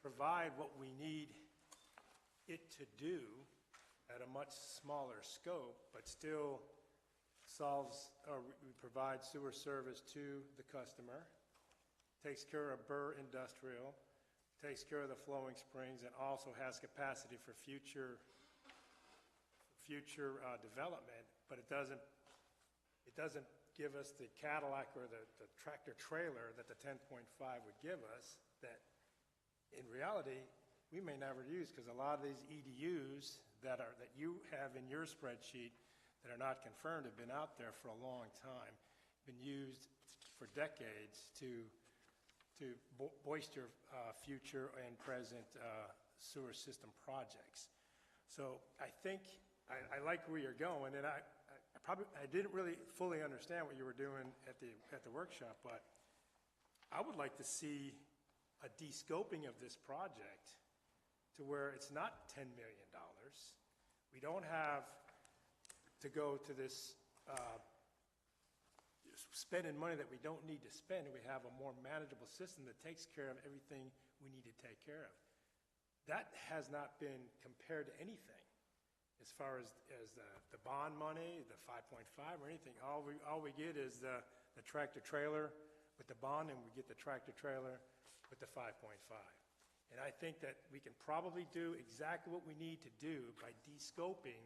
provide what we need it to do at a much smaller scope, but still solves, or we provide sewer service to the customer, takes care of Burr Industrial, takes care of the flowing springs, and also has capacity for future development, but it doesn't give us the Cadillac or the tractor trailer that the 10.5 would give us, that in reality we may never use, because a lot of these EDUs that you have in your spreadsheet that are not confirmed have been out there for a long time. been used for decades to bolster future and present sewer system projects. So I think, I like where you're going, and I didn't really fully understand what you were doing at the workshop, but I would like to see a de-scoping of this project to where it's not $10 million. We don't have to go to this spending money that we don't need to spend, and we have a more manageable system that takes care of everything we need to take care of. That has not been compared to anything as far as the bond money, the 5.5 or anything. All we get is the tractor trailer with the bond, and we get the tractor trailer with the 5.5. And I think that we can probably do exactly what we need to do by de-scoping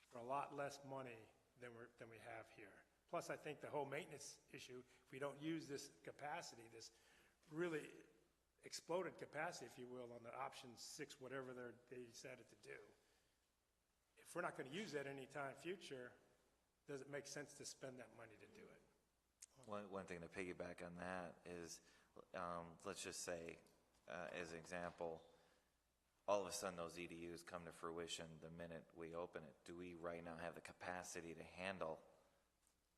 for a lot less money than we have here. Plus, I think the whole maintenance issue, if we don't use this capacity, this really exploded capacity, if you will, on the option 6, whatever they decided to do, if we're not going to use that anytime future, does it make sense to spend that money to do it? One thing to piggyback on that is, let's just say, as an example, all of a sudden those EDUs come to fruition the minute we open it. Do we right now have the capacity to handle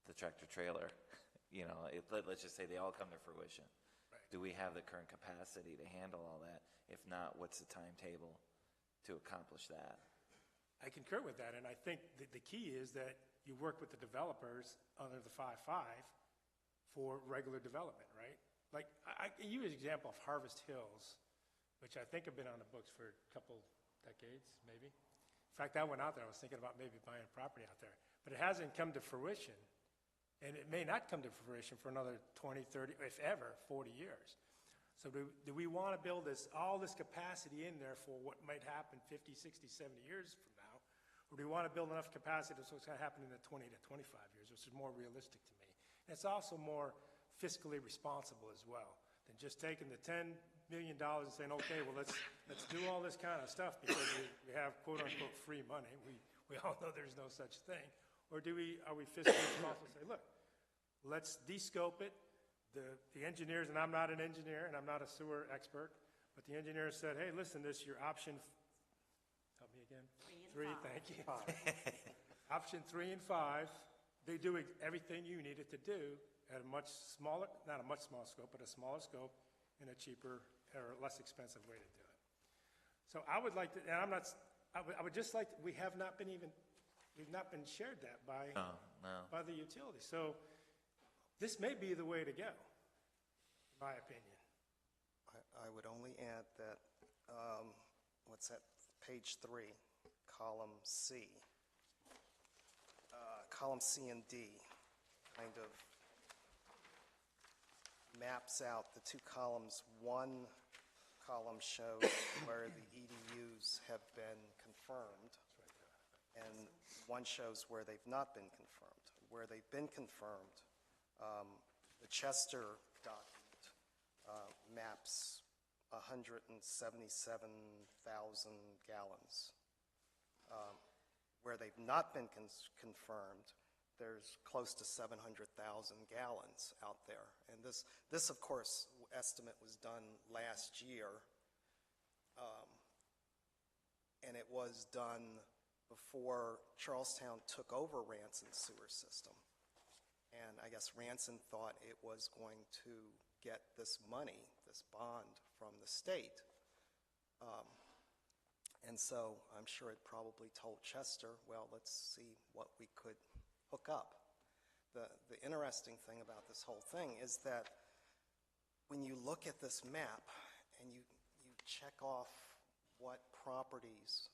the tractor trailer? You know, let's just say they all come to fruition. Right. Do we have the current capacity to handle all that? If not, what's the timetable to accomplish that? I concur with that, and I think the key is that you work with the developers under the 5.5 for regular development, right? Like, I use an example of Harvest Hills, which I think have been on the books for a couple decades, maybe. In fact, I went out there, I was thinking about maybe buying property out there. But it hasn't come to fruition, and it may not come to fruition for another 20, 30, if ever, 40 years. So do we want to build all this capacity in there for what might happen 50, 60, 70 years from now? Or do we want to build enough capacity so it's going to happen in the 20 to 25 years, which is more realistic to me? And it's also more fiscally responsible as well than just taking the $10 million and saying, okay, well, let's do all this kind of stuff because we have quote-unquote free money. We all know there's no such thing. Or are we fiscally responsible and say, look, let's de-scope it. The engineers, and I'm not an engineer and I'm not a sewer expert, but the engineers said, hey, listen, this is your option, help me again? 3, thank you. Option 3 and 5, they do everything you needed to do at a much smaller, not a much smaller scope, but a smaller scope in a cheaper or less expensive way to do it. So I would like to, and I would just like, we've not been shared that by the utility. So this may be the way to go, in my opinion. I would only add that, what's that, page 3, column C. Column C and D kind of maps out the two columns. One column shows where the EDUs have been confirmed, and one shows where they've not been confirmed. Where they've been confirmed, the Chester document maps 177,000 gallons. Where they've not been confirmed, there's close to 700,000 gallons out there. And this, of course, estimate was done last year, and it was done before Charlestown took over Ranson's sewer system. And I guess Ranson thought it was going to get this money, this bond, from the state. And so I'm sure it probably told Chester, well, let's see what we could hook up. The interesting thing about this whole thing is that when you look at this map and you check off what properties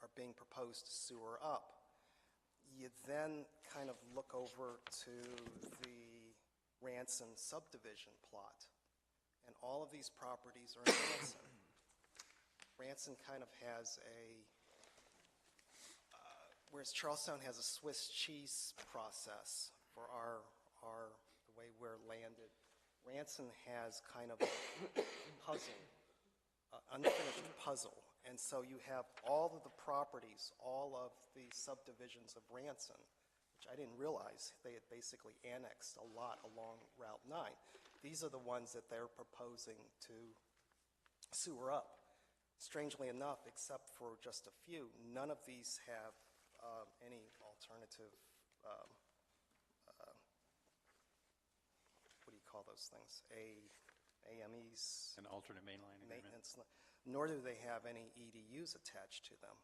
are being proposed to sewer up, you then kind of look over to the Ranson subdivision plot, and all of these properties are in Ranson. Ranson kind of has whereas Charlestown has a Swiss cheese process for the way we're landed, Ranson has kind of a puzzle, unfinished puzzle. And so you have all of the properties, all of the subdivisions of Ranson, which I didn't realize they had basically annexed a lot along Route 9. These are the ones that they're proposing to sewer up. Strangely enough, except for just a few, none of these have any alternative, what do you call those things? AMEs? An alternate mainline agreement. Maintenance, nor do they have any EDUs attached to them.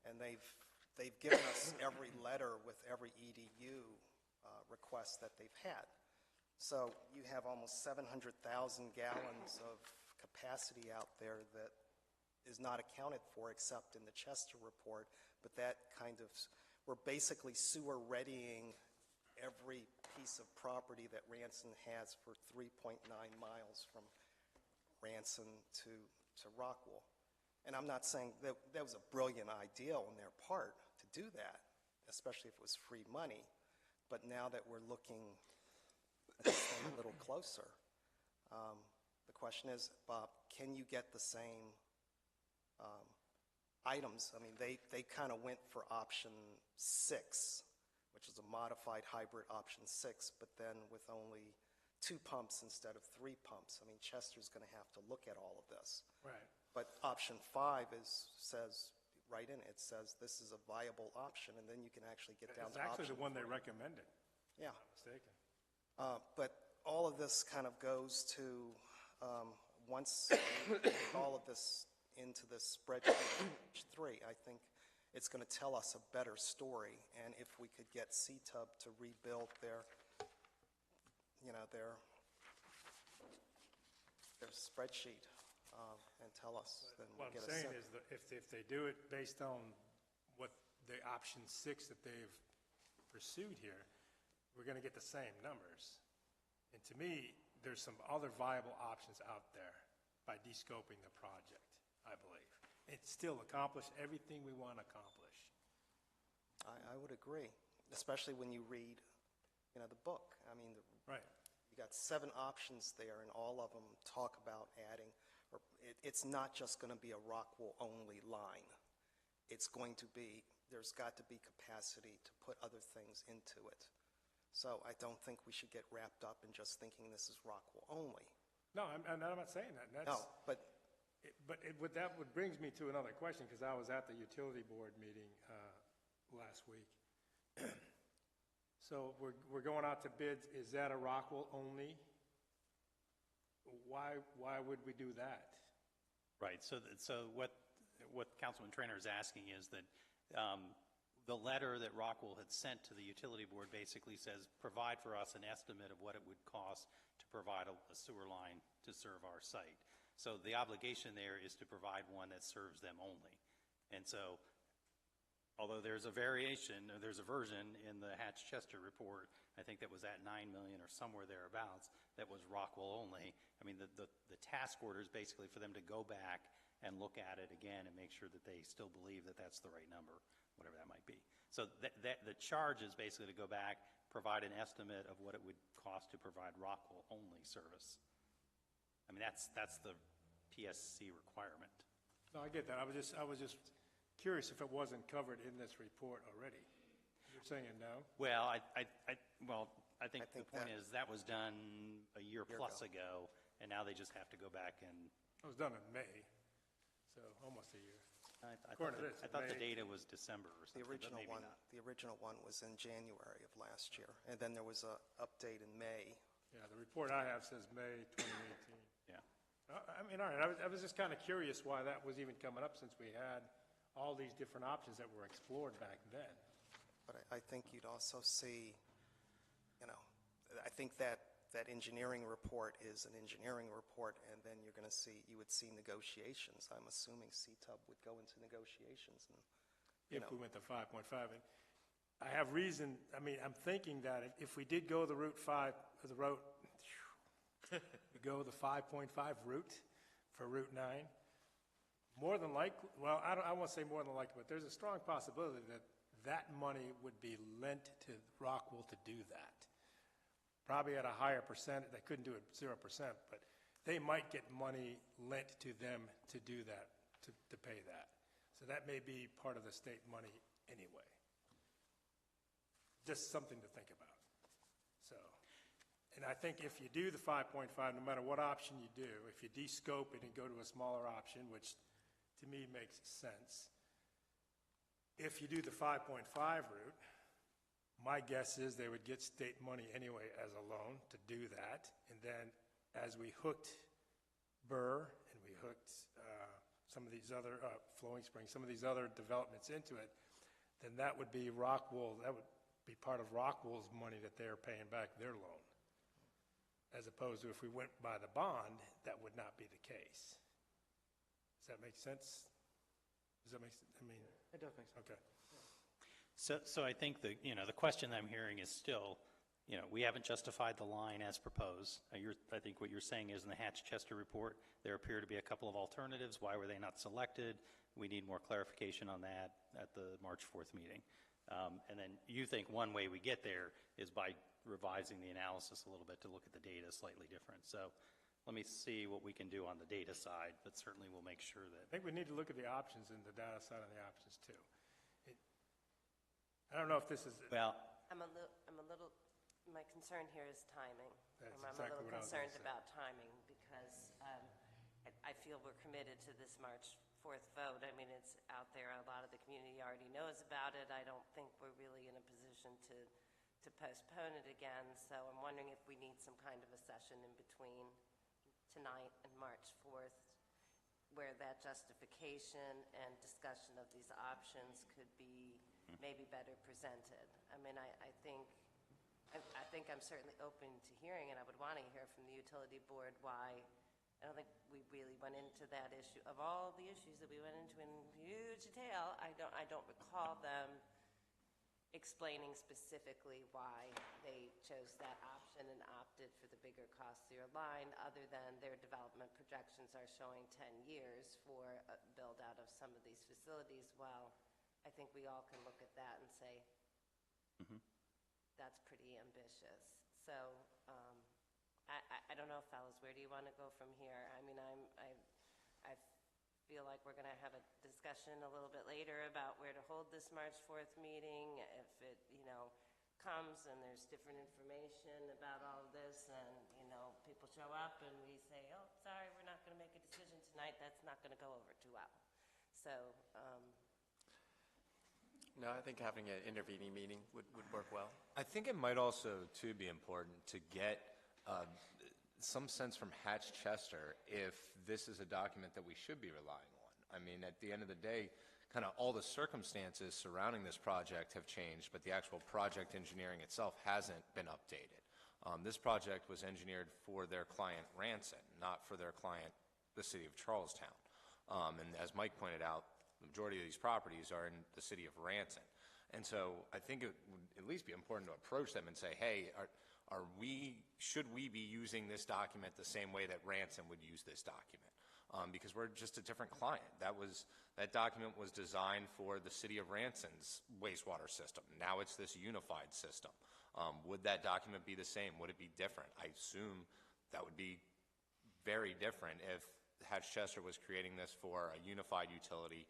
And they've given us every letter with every EDU request that they've had. So you have almost 700,000 gallons of capacity out there that is not accounted for except in the Chester report, but that kind of, we're basically sewer readying every piece of property that Ranson has for 3.9 miles from Ranson to Rockwell. And I'm not saying that was a brilliant idea on their part to do that, especially if it was free money. But now that we're looking at this thing a little closer, the question is, Bob, can you get the same items? I mean, they kind of went for option 6, which is a modified hybrid option 6, but then with only 2 pumps instead of 3 pumps. I mean, Chester's going to have to look at all of this. Right. But option 5 says, right in it, says this is a viable option, and then you can actually get down It's to option actually the one they 4. recommended, Yeah. if I'm not mistaken. But all of this kind of goes to, once we put all of this into this spreadsheet, page 3, I think it's going to tell us a better story. And if we could get CTUB to rebuild their spreadsheet and tell us, then we'll What I'm get a saying sense. is that if they do it based on what the option 6 that they've pursued here, we're going to get the same numbers. And to me, there's some other viable options out there by descoping the project, I believe. It still accomplish everything we want to accomplish. I would agree, especially when you read, the book. I mean, Right. you got 7 options there, and all of them talk about adding, or it's not just going to be a Rockwell-only line. It's going to be, there's got to be capacity to put other things into it. So I don't think we should get wrapped up in just thinking this is Rockwell only. No, I'm not saying that. No, but that brings me to another question, because I was at the utility board meeting last week. So we're going out to bids. Is that a Rockwell only? Why would we do that? Right, so what Councilman Trainer is asking is that the letter that Rockwell had sent to the utility board basically says, provide for us an estimate of what it would cost to provide a sewer line to serve our site. So the obligation there is to provide one that serves them only. And so, although there's a variation, or there's a version in the Hatch-Chester report, I think that was at $9 million or somewhere thereabouts, that was Rockwell only. I mean, the task order is basically for them to go back and look at it again and make sure that they still believe that that's the right number, whatever that might be. So the charge is basically to go back, provide an estimate of what it would cost to provide Rockwell only service. I mean, that's the PSC requirement. No, I get that. I was just curious if it wasn't covered in this report already. You're saying no? Well, I think the point is that was done a year plus ago, and now they just have to go back and. It was done in May, so almost a year. I According to this, thought the May. data was December or something, but maybe not. The original one was in January of last year, and then there was a update in May. Yeah, the report I have says May 2018. Yeah. I mean, all right, I was just kind of curious why that was even coming up, since we had all these different options that were explored back then. But I think you'd also see, I think that engineering report is an engineering report, and then you would see negotiations. I'm assuming CTUB would go into negotiations. And, If we went to 5.5. I have reason, I'm thinking that if we did go the Route 5, we go the 5.5 route for Route 9, more than likely, well, I won't say more than likely, but there's a strong possibility that money would be lent to Rockwell to do that. Probably at a higher percent. They couldn't do it 0%, but they might get money lent to them to do that, to pay that. So that may be part of the state money anyway. just something to think about. So, and I think if you do the 5.5, no matter what option you do, if you de-scope it and go to a smaller option, which to me makes sense, if you do the 5.5 route, my guess is they would get state money anyway as a loan to do that. And then as we hooked Burr and we hooked some of these other, Flowing Springs, some of these other developments into it, then that would be Rockwool, that would be part of Rockwool's money that they're paying back their loan. As opposed to if we went by the bond, that would not be the case. Does that make sense? Does that make sense? I mean. It does make sense. Okay. So I think the question I'm hearing is still, we haven't justified the line as proposed. I think what you're saying is in the Hatch-Chester report, there appear to be a couple of alternatives. Why were they not selected? We need more clarification on that at the March 4th meeting. And then you think one way we get there is by revising the analysis a little bit to look at the data slightly different. So let me see what we can do on the data side, but certainly we'll make sure that. I think we need to look at the options and the data side on the options too. I don't know if this is. Well, I'm a little, my concern here is timing. That's I'm exactly a what I little was gonna concerned say. about timing because I feel we're committed to this March 4th vote. I mean, it's out there. A lot of the community already knows about it. I don't think we're really in a position to postpone it again. So I'm wondering if we need some kind of a session in between tonight and March 4th where that justification and discussion of these options could be maybe better presented. I mean, I think I'm certainly open to hearing, and I would want to hear from the utility board why. I don't think we really went into that issue. Of all the issues that we went into in huge detail, I don't recall them explaining specifically why they chose that option and opted for the bigger costlier line, other than their development projections are showing 10 years for a build out of some of these facilities. Well, I think we all can look at that and say, that's pretty ambitious. So I don't know, fellas, where do you want to go from here? I mean, I feel like we're going to have a discussion a little bit later about where to hold this March 4th meeting. If it, comes and there's different information about all of this and, people show up and we say, oh, sorry, we're not going to make a decision tonight, that's not going to go over too well. So, No, I think having an intervening meeting would work well. I think it might also, too, be important to get some sense from Hatch-Chester if this is a document that we should be relying on. I mean, at the end of the day, kind of all the circumstances surrounding this project have changed, but the actual project engineering itself hasn't been updated. This project was engineered for their client, Ranson, not for their client, the city of Charlestown. And as Mike pointed out, the majority of these properties are in the city of Ranson. And so I think it would at least be important to approach them and say, hey, should we be using this document the same way that Ranson would use this document? Because we're just a different client. That document was designed for the city of Ranson's wastewater system. Now it's this unified system. Would that document be the same? Would it be different? I assume that would be very different if Hatch-Chester was creating this for a unified utility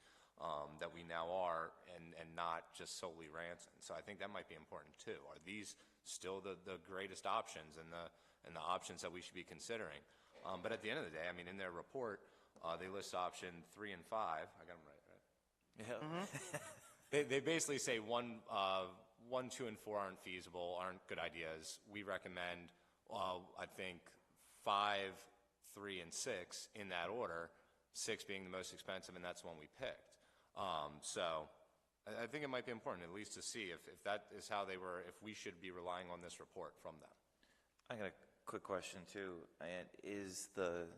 that we now are, and not just solely Ranson. So I think that might be important too. Are these still the greatest options and the options that we should be considering? But at the end of the day, I mean, in their report, they list option 3 and 5. I got them right? Yeah. They basically say 1, 2, and 4 aren't feasible, aren't good ideas. We recommend, I think, 5, 3, and 6 in that order, 6 being the most expensive, and that's the one we picked. So I think it might be important at least to see if that is how they were, if we should be relying on this report from them. I got a quick question too. And is the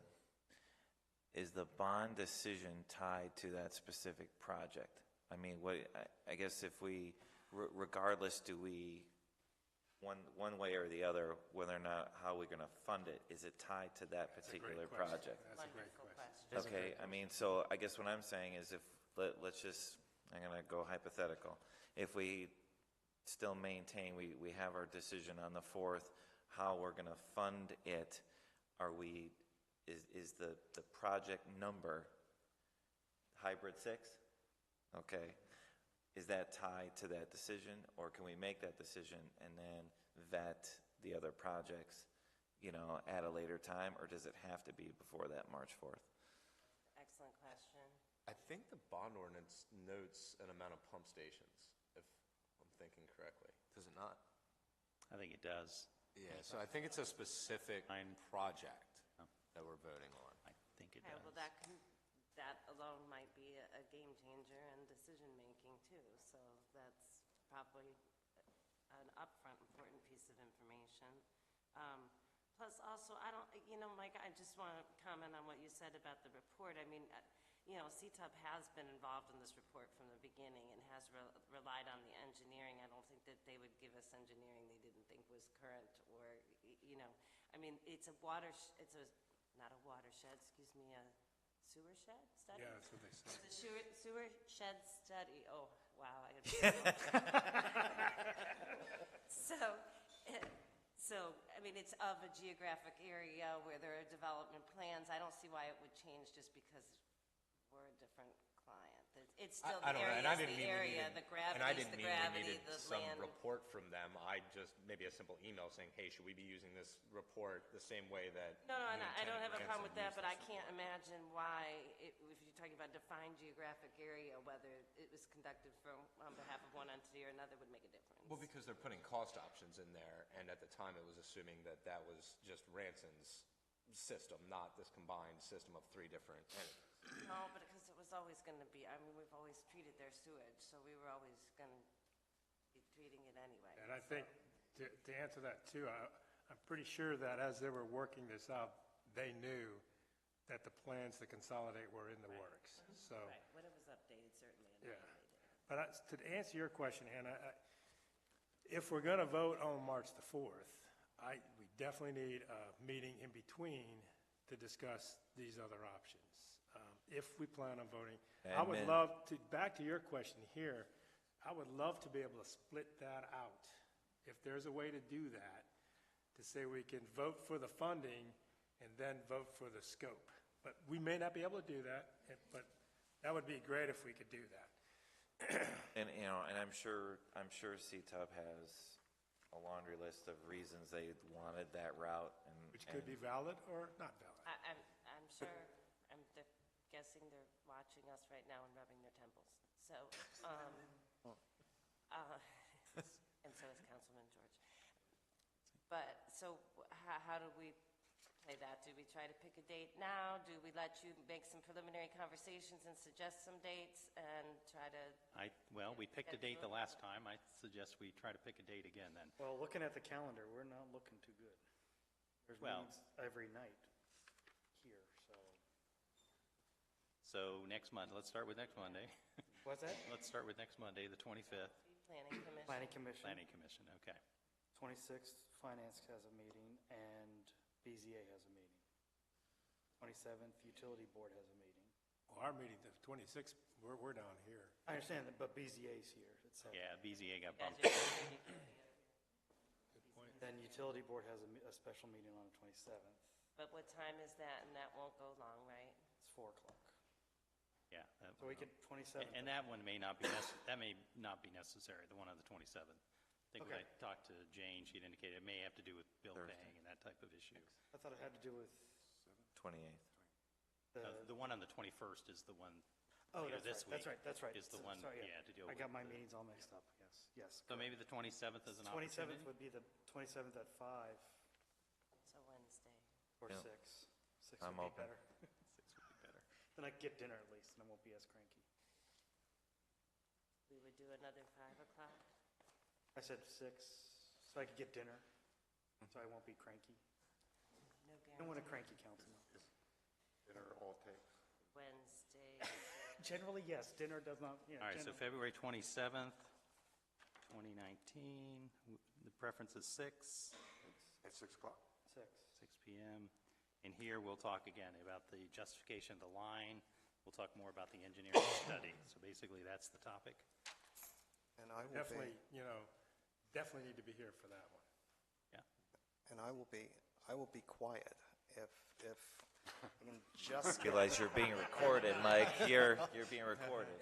bond decision tied to that specific project? I mean, I guess if we, regardless, do we, one way or the other, whether or not how we're going to fund it, is it tied to that particular project? That's a great question. Okay, I mean, so I guess what I'm saying is let's just, I'm going to go hypothetical. If we still maintain, we have our decision on the 4th, how we're going to fund it, is the project number hybrid 6? Okay. is that tied to that decision, or can we make that decision and then vet the other projects, at a later time, or does it have to be before that March 4th? Excellent question. I think the bond ordinance notes an amount of pump stations, if I'm thinking correctly. Does it not? I think it does. Yeah, so I think it's a specific project that we're voting on. I think it Okay, does. well, that alone might be a game changer in decision-making, too. So that's probably an upfront important piece of information. Plus, also, Mike, I just want to comment on what you said about the report. I mean, CTUB has been involved in this report from the beginning and has relied on the engineering. I don't think that they would give us engineering they didn't think was current or, I mean, it's a not a watershed, excuse me, a sewer shed study? Yeah, that's what they said. It's a sewer shed study. Oh, wow. So, I mean, it's of a geographic area where there are development plans. I don't see why it would change just because we're a different client. It's still the area, the gravity, the land. Some report from them. I just, maybe a simple email saying, hey, should we be using this report the same way that... No, I don't have a problem with that, but I can't imagine why, if you're talking about defined geographic area, whether it was conducted on behalf of one entity or another would make a difference. Well, because they're putting cost options in there, and at the time it was assuming that that was just Ranson's system, not this combined system of 3 different entities. No, but because it was always going to be, I mean, we've always treated their sewage, so we were always going to be treating it anyway. And I think, to answer that too, I'm pretty sure that as they were working this out, they knew that the plans to consolidate were in the works, so. Right, when it was updated, certainly. Yeah. But to answer your question, Hannah, if we're going to vote on March the 4th, we definitely need a meeting in between to discuss these other options. If we plan on voting, I would love to, back to your question here, I would love to be able to split that out. If there's a way to do that, to say we can vote for the funding and then vote for the scope. But we may not be able to do that, but that would be great if we could do that. And, and I'm sure CTUB has a laundry list of reasons they wanted that route. Which could be valid or not valid. I'm sure, guessing they're watching us right now and rubbing their temples. So, and so is Councilman George. But, so how do we play that? Do we try to pick a date now? Do we let you make some preliminary conversations and suggest some dates and try to? Well, we picked a date the last time. I suggest we try to pick a date again then. Well, looking at the calendar, we're not looking too good. There's meetings every night here, so. So next Monday, let's start with next Monday. What's that? Let's start with next Monday, the 25th. Planning Commission. Planning Commission. Planning Commission, okay. 26th, Finance has a meeting, and BZA has a meeting. 27th, Utility Board has a meeting. Well, our meeting, the 26th, we're down here. I understand that, but BZA's here. Yeah, BZA got bumped. Then Utility Board has a special meeting on the 27th. But what time is that? And that won't go long, right? It's 4 o'clock. Yeah. So we could, 27th. And that one may not be, that may not be necessary, the one on the 27th. I think when I talked to Jane, she'd indicated it may have to do with bill paying and that type of issue. I thought it had to do with 28th. The one on the 21st is the one that's this week. That's right. Is the one, Sorry, to deal with. I got my meetings all mixed up, yes. So maybe the 27th is an opportunity? 27th would be the 27th at 5. It's a Wednesday. Or 6. 6 I'm would be open. better. 6 would be better. Then I can get dinner at least, and I won't be as cranky. We would do another 5 o'clock. I said 6, so I could get dinner, so I won't be cranky. No I don't want a cranky councilman. Dinner all takes. Wednesday. Generally, yes, dinner does not, All right, so February 27th, 2019, the preference is 6. At 6 o'clock? 6. 6 p.m. And here we'll talk again about the justification of the line. We'll talk more about the engineering study. So basically, that's the topic. And I will Definitely, definitely need to be here for that one. Yeah. And I will be quiet if I can just Realize you're being recorded, Mike. You're being recorded.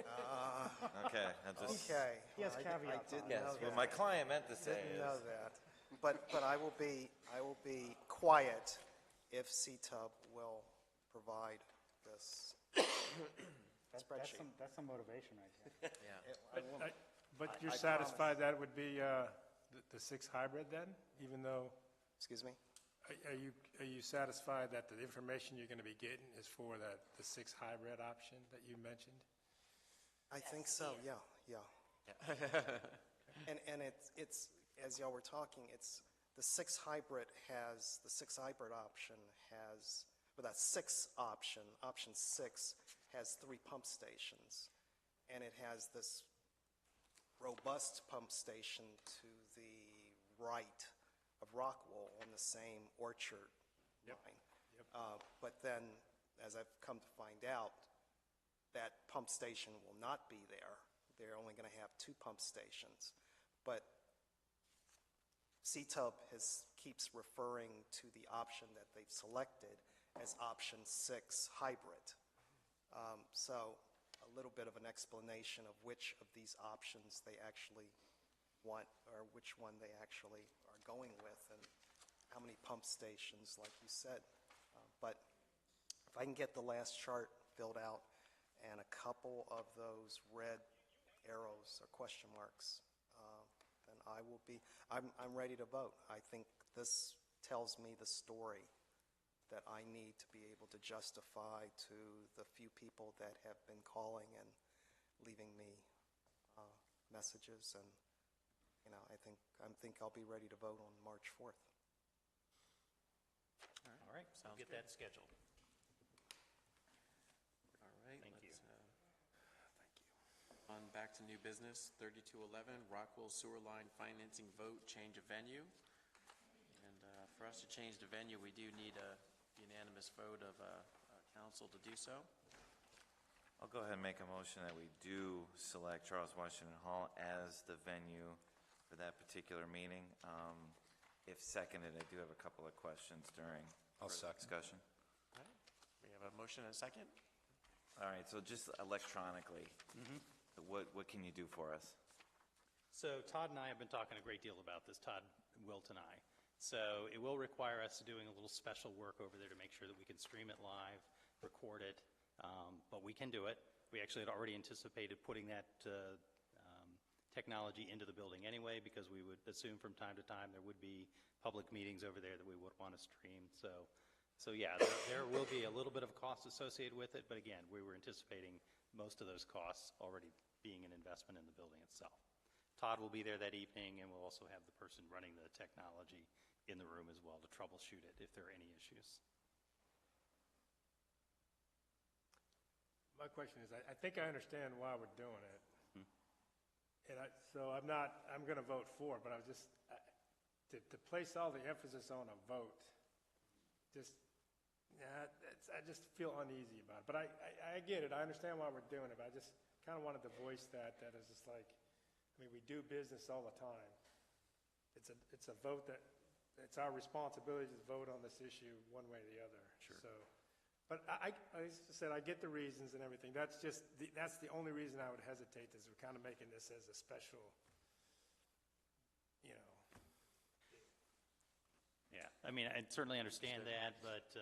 Okay. Okay. He has I caveats didn't on it. Yes, know what that. my client meant to say Didn't is. know that. But I will be quiet if CTUB will provide this spreadsheet. That's some motivation right there. Yeah. But you're I satisfied that would be the 6 hybrid then, even though, Excuse me? are you satisfied that the information you're going to be getting is for the 6 hybrid option that you mentioned? I think so, yeah. And it's, as y'all were talking, it's, the 6 hybrid option has, well, that 6 option, option 6, has 3 pump stations. And it has this robust pump station to the right of Rockwool on the same Orchard line. But then, as I've come to find out, that pump station will not be there. They're only going to have 2 pump stations. But CTUB keeps referring to the option that they've selected as option 6 hybrid. So a little bit of an explanation of which of these options they actually want, or which one they actually are going with, and how many pump stations, like you said. But if I can get the last chart filled out and a couple of those red arrows or question marks, then I will be, I'm ready to vote. I think this tells me the story that I need to be able to justify to the few people that have been calling and leaving me messages, and I think I'll be ready to vote on March 4th. All right, Sounds we'll get good. that scheduled. All right. Thank you. On back to new business, 3211, Rockwell Sewer Line Financing Vote, Change of Venue. And for us to change the venue, we do need a unanimous vote of council to do so. I'll go ahead and make a motion that we do select Charles Washington Hall as the venue for that particular meeting. If seconded, I do have a couple of questions during further discussion. All right. We have a motion and a second. All right, so just electronically, what can you do for us? So Todd and I have been talking a great deal about this, Todd, Wilt, and I. So it will require us doing a little special work over there to make sure that we can stream it live, record it, but we can do it. We actually had already anticipated putting that technology into the building anyway, because we would assume from time to time there would be public meetings over there that we would want to stream. So yeah, there will be a little bit of a cost associated with it, but again, we were anticipating most of those costs already being an investment in the building itself. Todd will be there that evening, and we'll also have the person running the technology in the room as well to troubleshoot it if there are any issues. My question is, I think I understand why we're doing it. And so I'm going to vote for it, but I was just, to place all the emphasis on a vote, I just feel uneasy about it. But I get it, I understand why we're doing it, but I just kind of wanted to voice that is just like, I mean, we do business all the time. It's a vote that, it's our responsibility to vote on this issue one way or the other. Sure. So, but I said, I get the reasons and everything. That's the only reason I would hesitate, is we're kind of making this as a special, Yeah, I mean, I certainly understand that, but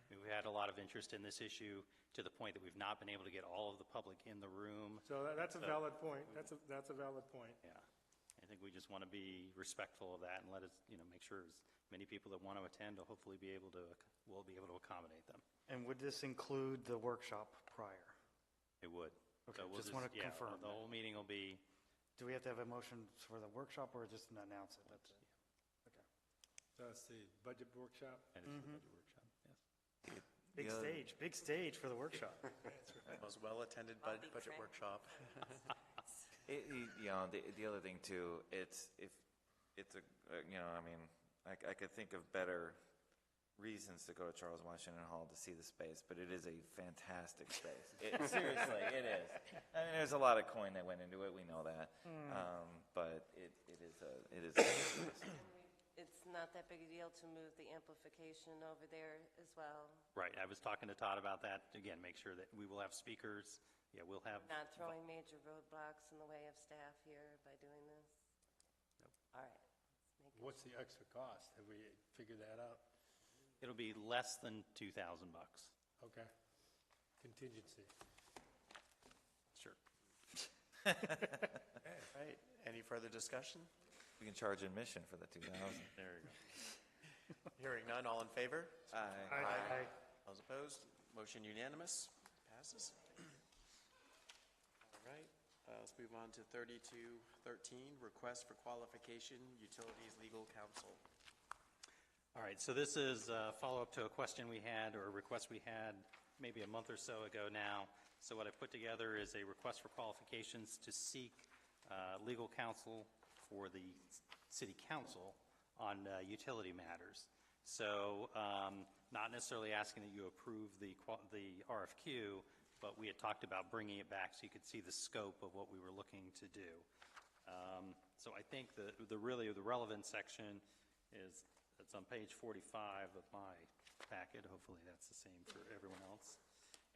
we've had a lot of interest in this issue to the point that we've not been able to get all of the public in the room. So that's a valid point. That's a valid point. Yeah, I think we just want to be respectful of that and let us, make sure as many people that want to attend will hopefully be able to, we'll be able to accommodate them. And would this include the workshop prior? It would. Okay, So we'll just want to confirm The that. whole meeting will be, Do we have to have a motion for the workshop, or just announce it? That's it. Okay. So it's the budget workshop? and it's the budget workshop, yes. Big stage for the workshop. Most well-attended budget workshop. The other thing too, I could think of better reasons to go to Charles Washington Hall to see the space, but it is a fantastic space. Seriously, it is. I mean, there's a lot of coin that went into it. We know that, but it is. it's not that big a deal to move the amplification over there as well? Right, I was talking to Todd about that. Again, make sure that we will have speakers. Yeah, we'll have. Not throwing major roadblocks in the way of staff here by doing this? Nope. All right. What's the extra cost? Have we figured that out? It'll be less than $2,000. Okay. Contingency. Sure. Okay, right. Any further discussion? We can charge admission for the 2,000. There you go. Hearing none, all in favor? Aye. Aye. Those opposed? Motion unanimous. Passes. All right. Let's move on to 3213, Request for Qualification, Utilities Legal Counsel. All right, so this is a follow-up to a question we had, or a request we had maybe a month or so ago now. So what I put together is a request for qualifications to seek legal counsel for the city council on utility matters. So not necessarily asking that you approve the RFQ, but we had talked about bringing it back so you could see the scope of what we were looking to do. So I think the relevant section is, it's on page 45 of my packet. Hopefully that's the same for everyone else.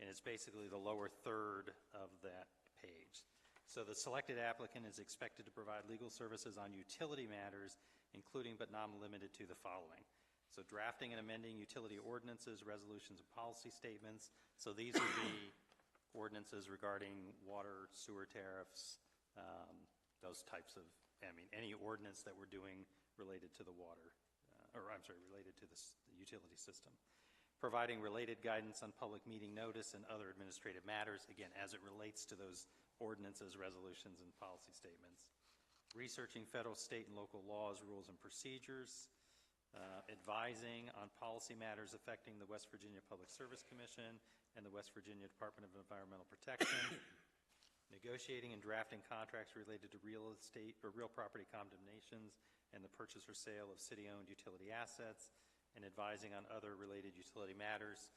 And it's basically the lower third of that page. So the selected applicant is expected to provide legal services on utility matters, including but not limited to the following. So drafting and amending utility ordinances, resolutions, and policy statements. So these would be ordinances regarding water, sewer tariffs, those types of, any ordinance that we're doing related to the water, related to the utility system. Providing related guidance on public meeting notice and other administrative matters, again, as it relates to those ordinances, resolutions, and policy statements. Researching federal, state, and local laws, rules, and procedures. Advising on policy matters affecting the West Virginia Public Service Commission and the West Virginia Department of Environmental Protection. Negotiating and drafting contracts related to real estate or real property condemnations and the purchase or sale of city-owned utility assets, and advising on other related utility matters.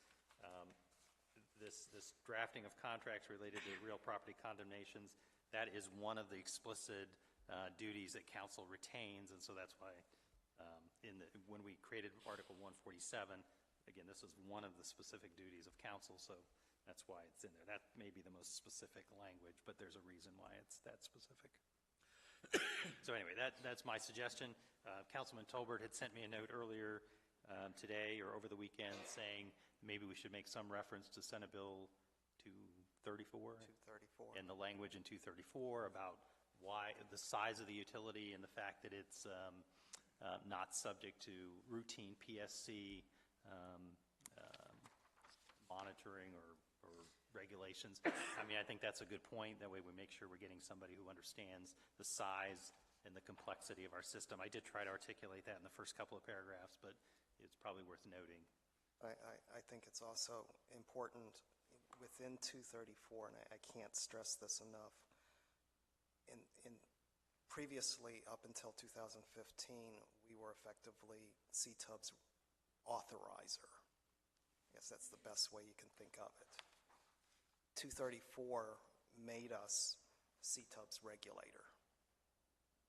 This drafting of contracts related to real property condemnations, that is one of the explicit duties that council retains, and so that's why when we created Article 147, again, this is one of the specific duties of council, so that's why it's in there. That may be the most specific language, but there's a reason why it's that specific. So anyway, that's my suggestion. Councilman Tolbert had sent me a note earlier today or over the weekend saying maybe we should make some reference to Senate Bill 234 and the language in 234 about why the size of the utility and the fact that it's not subject to routine PSC monitoring or regulations. I think that's a good point. That way we make sure we're getting somebody who understands the size and the complexity of our system. I did try to articulate that in the first couple of paragraphs, but it's probably worth noting. I think it's also important within 234, and I can't stress this enough, in previously up until 2015, we were effectively CTUB's authorizer. I guess that's the best way you can think of it. 234 made us CTUB's regulator.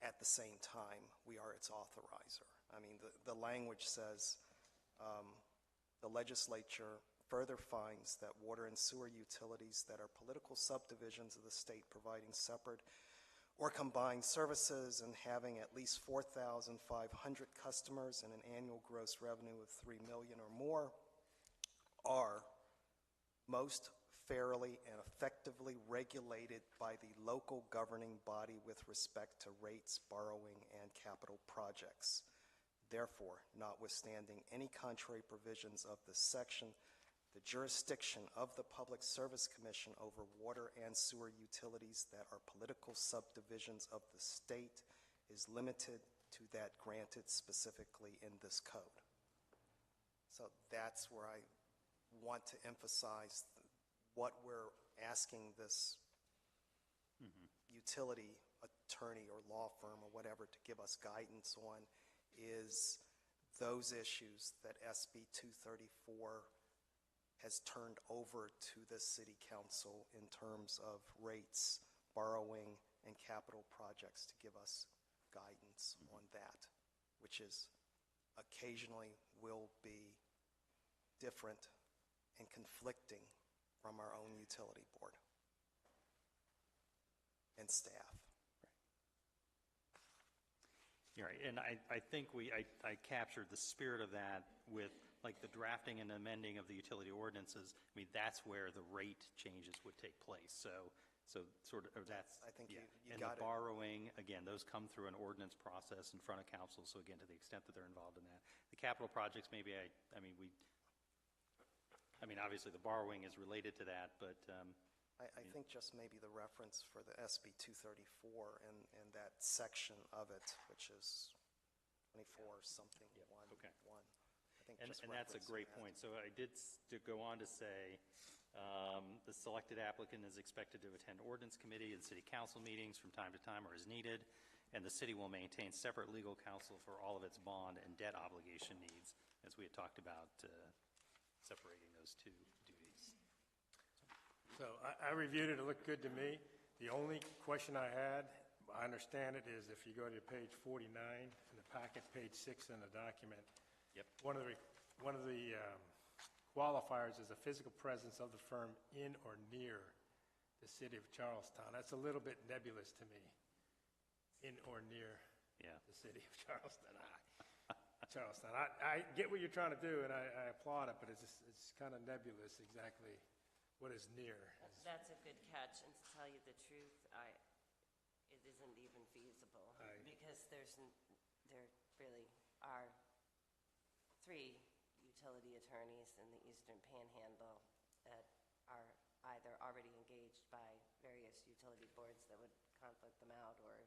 At the same time, we are its authorizer. The language says, the legislature further finds that water and sewer utilities that are political subdivisions of the state providing separate or combined services and having at least 4,500 customers and an annual gross revenue of $3 million or more are most fairly and effectively regulated by the local governing body with respect to rates, borrowing, and capital projects. Therefore, notwithstanding any contrary provisions of this section, the jurisdiction of the Public Service Commission over water and sewer utilities that are political subdivisions of the state is limited to that granted specifically in this code. So that's where I want to emphasize what we're asking this utility attorney or law firm or whatever to give us guidance on is those issues that SB 234 has turned over to the city council in terms of rates, borrowing, and capital projects to give us guidance on that, which is occasionally will be different and conflicting from our own utility board and staff. You're right, and I think I captured the spirit of that with, like, the drafting and amending of the utility ordinances. I mean, that's where the rate changes would take place, so sort of, that's. I think yeah. you And got the it. borrowing, again, those come through an ordinance process in front of council, so again, to the extent that they're involved in that. The capital projects, maybe I mean, obviously, the borrowing is related to that, but, I think just maybe the reference for the SB 234 and that section of it, which is 24 something, one. I think And just that's a referencing great that. point. So I did to go on to say, the selected applicant is expected to attend ordinance committee and city council meetings from time to time or as needed, and the city will maintain separate legal counsel for all of its bond and debt obligation needs, as we had talked about, separating those two duties. So I reviewed it, it looked good to me. The only question I had, I understand it, is if you go to page 49 in the packet, page 6 in the document. Yep. One of the qualifiers is a physical presence of the firm in or near the city of Charlestown. That's a little bit nebulous to me, in or near the city of Charlestown. I get what you're trying to do, and I applaud it, but it's kind of nebulous exactly what is near. That's a good catch, and to tell you the truth, it isn't even feasible, because there really are 3 utility attorneys in the Eastern Panhandle that are either already engaged by various utility boards that would conflict them out or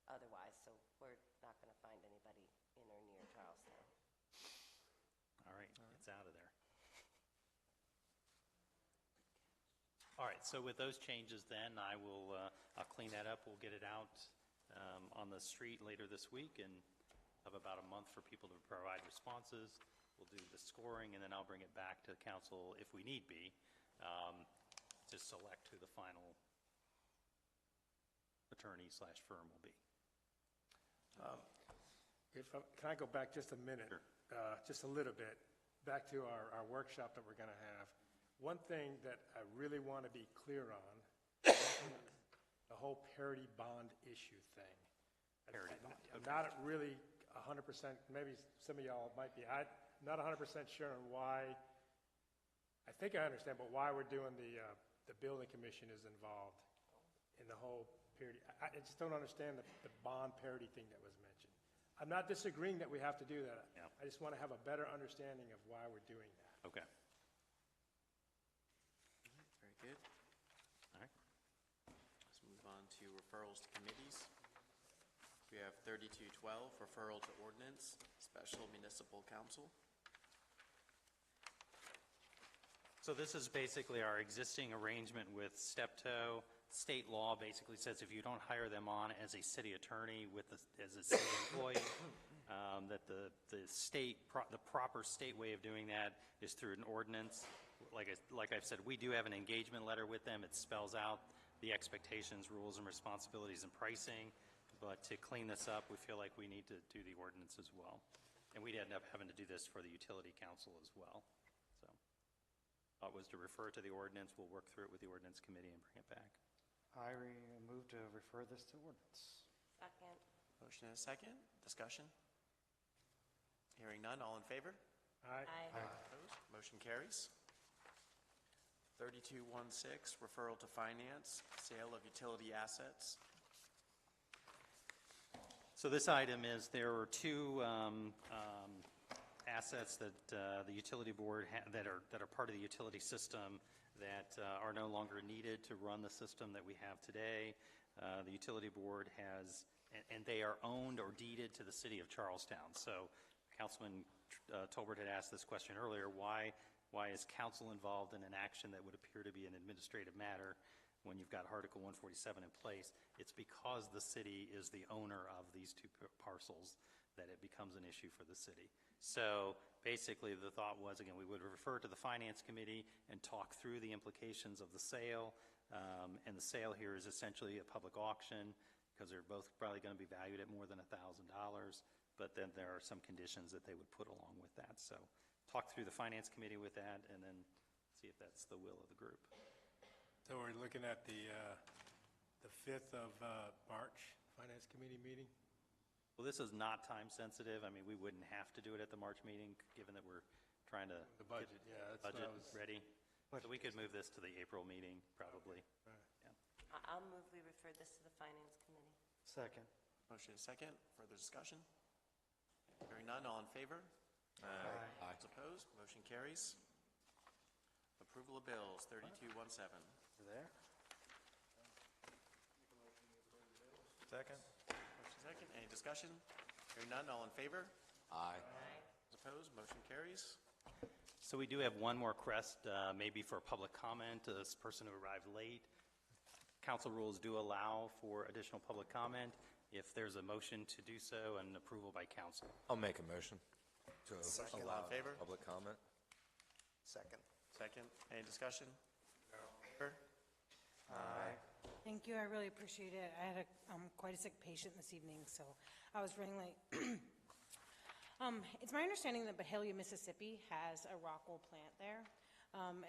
otherwise, so we're not going to find anybody in or near Charlestown. All right, it's out of there. All right, so with those changes then, I'll clean that up. We'll get it out on the street later this week and have about a month for people to provide responses. We'll do the scoring, and then I'll bring it back to council if we need be, to select who the final attorney/firm will be. Can I go back just a minute? Sure. Just a little bit, back to our workshop that we're going to have. One thing that I really want to be clear on, the whole parity bond issue thing. Parity bond, I'm not really 100%, maybe some of y'all might be, I'm not 100% sure on why, I think I understand, but why we're doing the building commission is involved in the whole parity. I just don't understand the bond parity thing that was mentioned. I'm not disagreeing that we have to do that. Yeah. I just want to have a better understanding of why we're doing that. Okay. Very good. All right. Let's move on to referrals to committees. We have 3212, referral to ordinance, special municipal council. So this is basically our existing arrangement with Steptoe. State law basically says if you don't hire them on as a city attorney as a city employee, that the proper state way of doing that is through an ordinance. Like I've said, we do have an engagement letter with them. It spells out the expectations, rules, and responsibilities and pricing. But to clean this up, we feel like we need to do the ordinance as well. And we'd end up having to do this for the utility council as well. So thought was to refer to the ordinance. We'll work through it with the ordinance committee and bring it back. I move to refer this to ordinance. Second. Motion and a second. Discussion? Hearing none. All in favor? Aye. Opposed? Motion carries. 3216, referral to finance, sale of utility assets. So this item is, there are 2 assets that the utility board that are part of the utility system that are no longer needed to run the system that we have today. The utility board has, and they are owned or deeded to the city of Charlestown. So Councilman Tolbert had asked this question earlier, why is council involved in an action that would appear to be an administrative matter when you've got Article 147 in place? It's because the city is the owner of these 2 parcels that it becomes an issue for the city. So basically the thought was, again, we would refer to the finance committee and talk through the implications of the sale. And the sale here is essentially a public auction because they're both probably going to be valued at more than $1,000. but then there are some conditions that they would put along with that. So talk through the Finance Committee with that, and then see if that's the will of the group. So we're looking at the 5th of March Finance Committee meeting? Well, this is not time sensitive. I mean, we wouldn't have to do it at the March meeting, given that we're trying to The budget, get yeah, that's the what I budget was- ready. So we could move this to the April meeting, probably. I'll move we refer this to the Finance Committee. Second. Motion is second. Further discussion? Hearing none, all in favor? Aye. Those opposed? Motion carries. Approval of bills, 3217. There. Second? Motion second. Any discussion? Hearing none, all in favor? Aye. Those opposed? Motion carries. So we do have one more request, maybe for public comment, this person who arrived late. Council rules do allow for additional public comment if there's a motion to do so and approval by council. I'll make a motion to Second. allow All in favor? public comment. Second. Second. Any discussion? Favor? Thank you, I really appreciate it. I had quite a sick patient this evening, so I was running late. It's my understanding that Byhalia, Mississippi has a Rockwool plant there.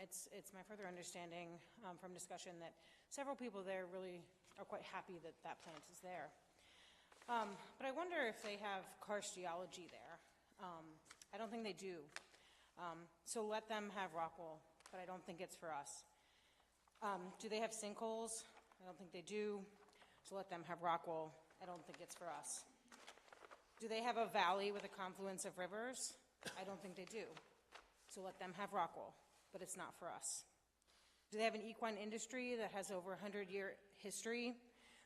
It's my further understanding from discussion that several people there really are quite happy that that plant is there. But I wonder if they have karst geology there. I don't think they do. So let them have Rockwool, but I don't think it's for us. Do they have sinkholes? I don't think they do. So let them have Rockwool. I don't think it's for us. Do they have a valley with a confluence of rivers? I don't think they do. So let them have Rockwool, but it's not for us. Do they have an equine industry that has over 100-year history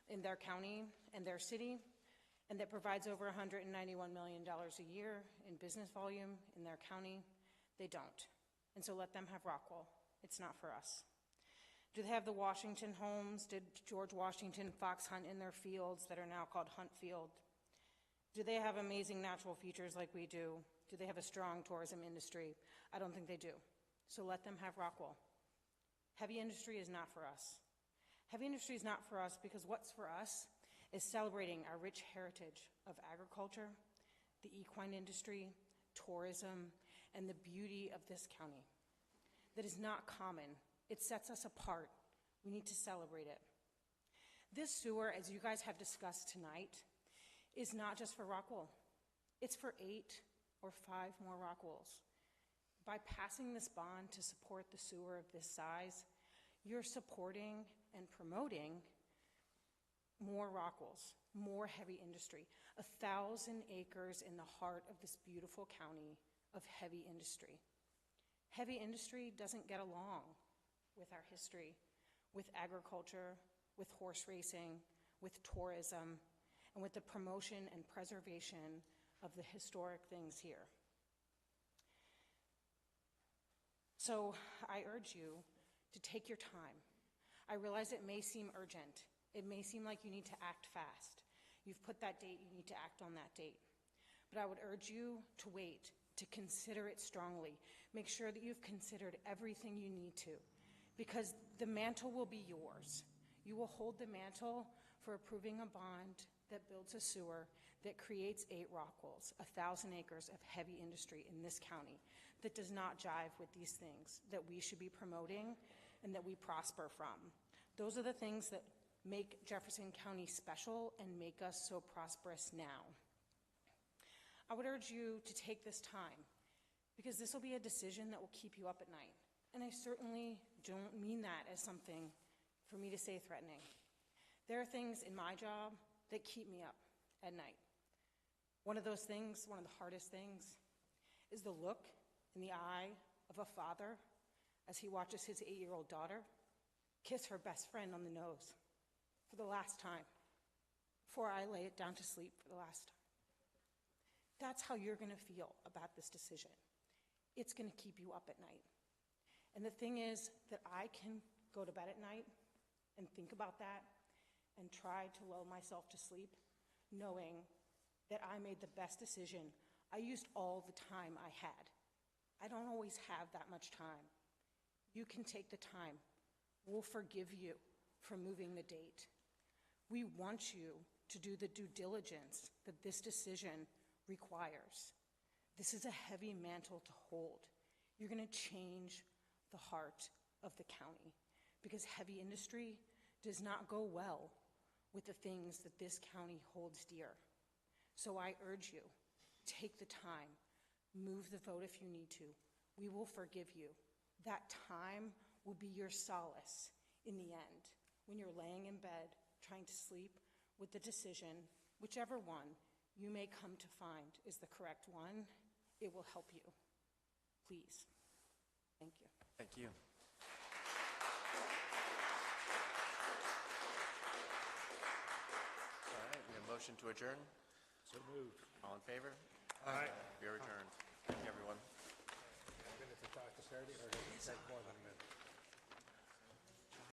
in their county and their city, and that provides over $191 million a year in business volume in their county? They don't. And so let them have Rockwool. It's not for us. Do they have the Washington homes? Did George Washington fox hunt in their fields that are now called Hunt Field? Do they have amazing natural features like we do? Do they have a strong tourism industry? I don't think they do. So let them have Rockwool. Heavy industry is not for us. Heavy industry is not for us because what's for us is celebrating our rich heritage of agriculture, the equine industry, tourism, and the beauty of this county. That is not common. It sets us apart. We need to celebrate it. This sewer, as you guys have discussed tonight, is not just for Rockwool. It's for 8 or 5 more Rockwools. By passing this bond to support the sewer of this size, you're supporting and promoting more Rockwools, more heavy industry, 1,000 acres in the heart of this beautiful county of heavy industry. Heavy industry doesn't get along with our history, with agriculture, with horse racing, with tourism, and with the promotion and preservation of the historic things here. So I urge you to take your time. I realize it may seem urgent. It may seem like you need to act fast. You've put that date, you need to act on that date. But I would urge you to wait, to consider it strongly. Make sure that you've considered everything you need to, because the mantle will be yours. You will hold the mantle for approving a bond that builds a sewer that creates 8 Rockwools, 1,000 acres of heavy industry in this county that does not jive with these things that we should be promoting and that we prosper from. Those are the things that make Jefferson County special and make us so prosperous now. I would urge you to take this time, because this will be a decision that will keep you up at night. And I certainly don't mean that as something for me to say threatening. There are things in my job that keep me up at night. One of those things, one of the hardest things, is the look in the eye of a father as he watches his 8-year-old daughter kiss her best friend on the nose for the last time, before I lay it down to sleep for the last time. That's how you're going to feel about this decision. It's going to keep you up at night. And the thing is that I can go to bed at night and think about that and try to lull myself to sleep, knowing that I made the best decision. I used all the time I had. I don't always have that much time. You can take the time. We'll forgive you for moving the date. We want you to do the due diligence that this decision requires. This is a heavy mantle to hold. You're going to change the heart of the county because heavy industry does not go well with the things that this county holds dear. So I urge you, take the time, move the vote if you need to. We will forgive you. That time will be your solace in the end when you're laying in bed trying to sleep with the decision, whichever one you may come to find is the correct one. It will help you. Please. Thank you. Thank you. All right, we have a motion to adjourn. So moved. All in favor? Aye. We are adjourned. Thank you, everyone.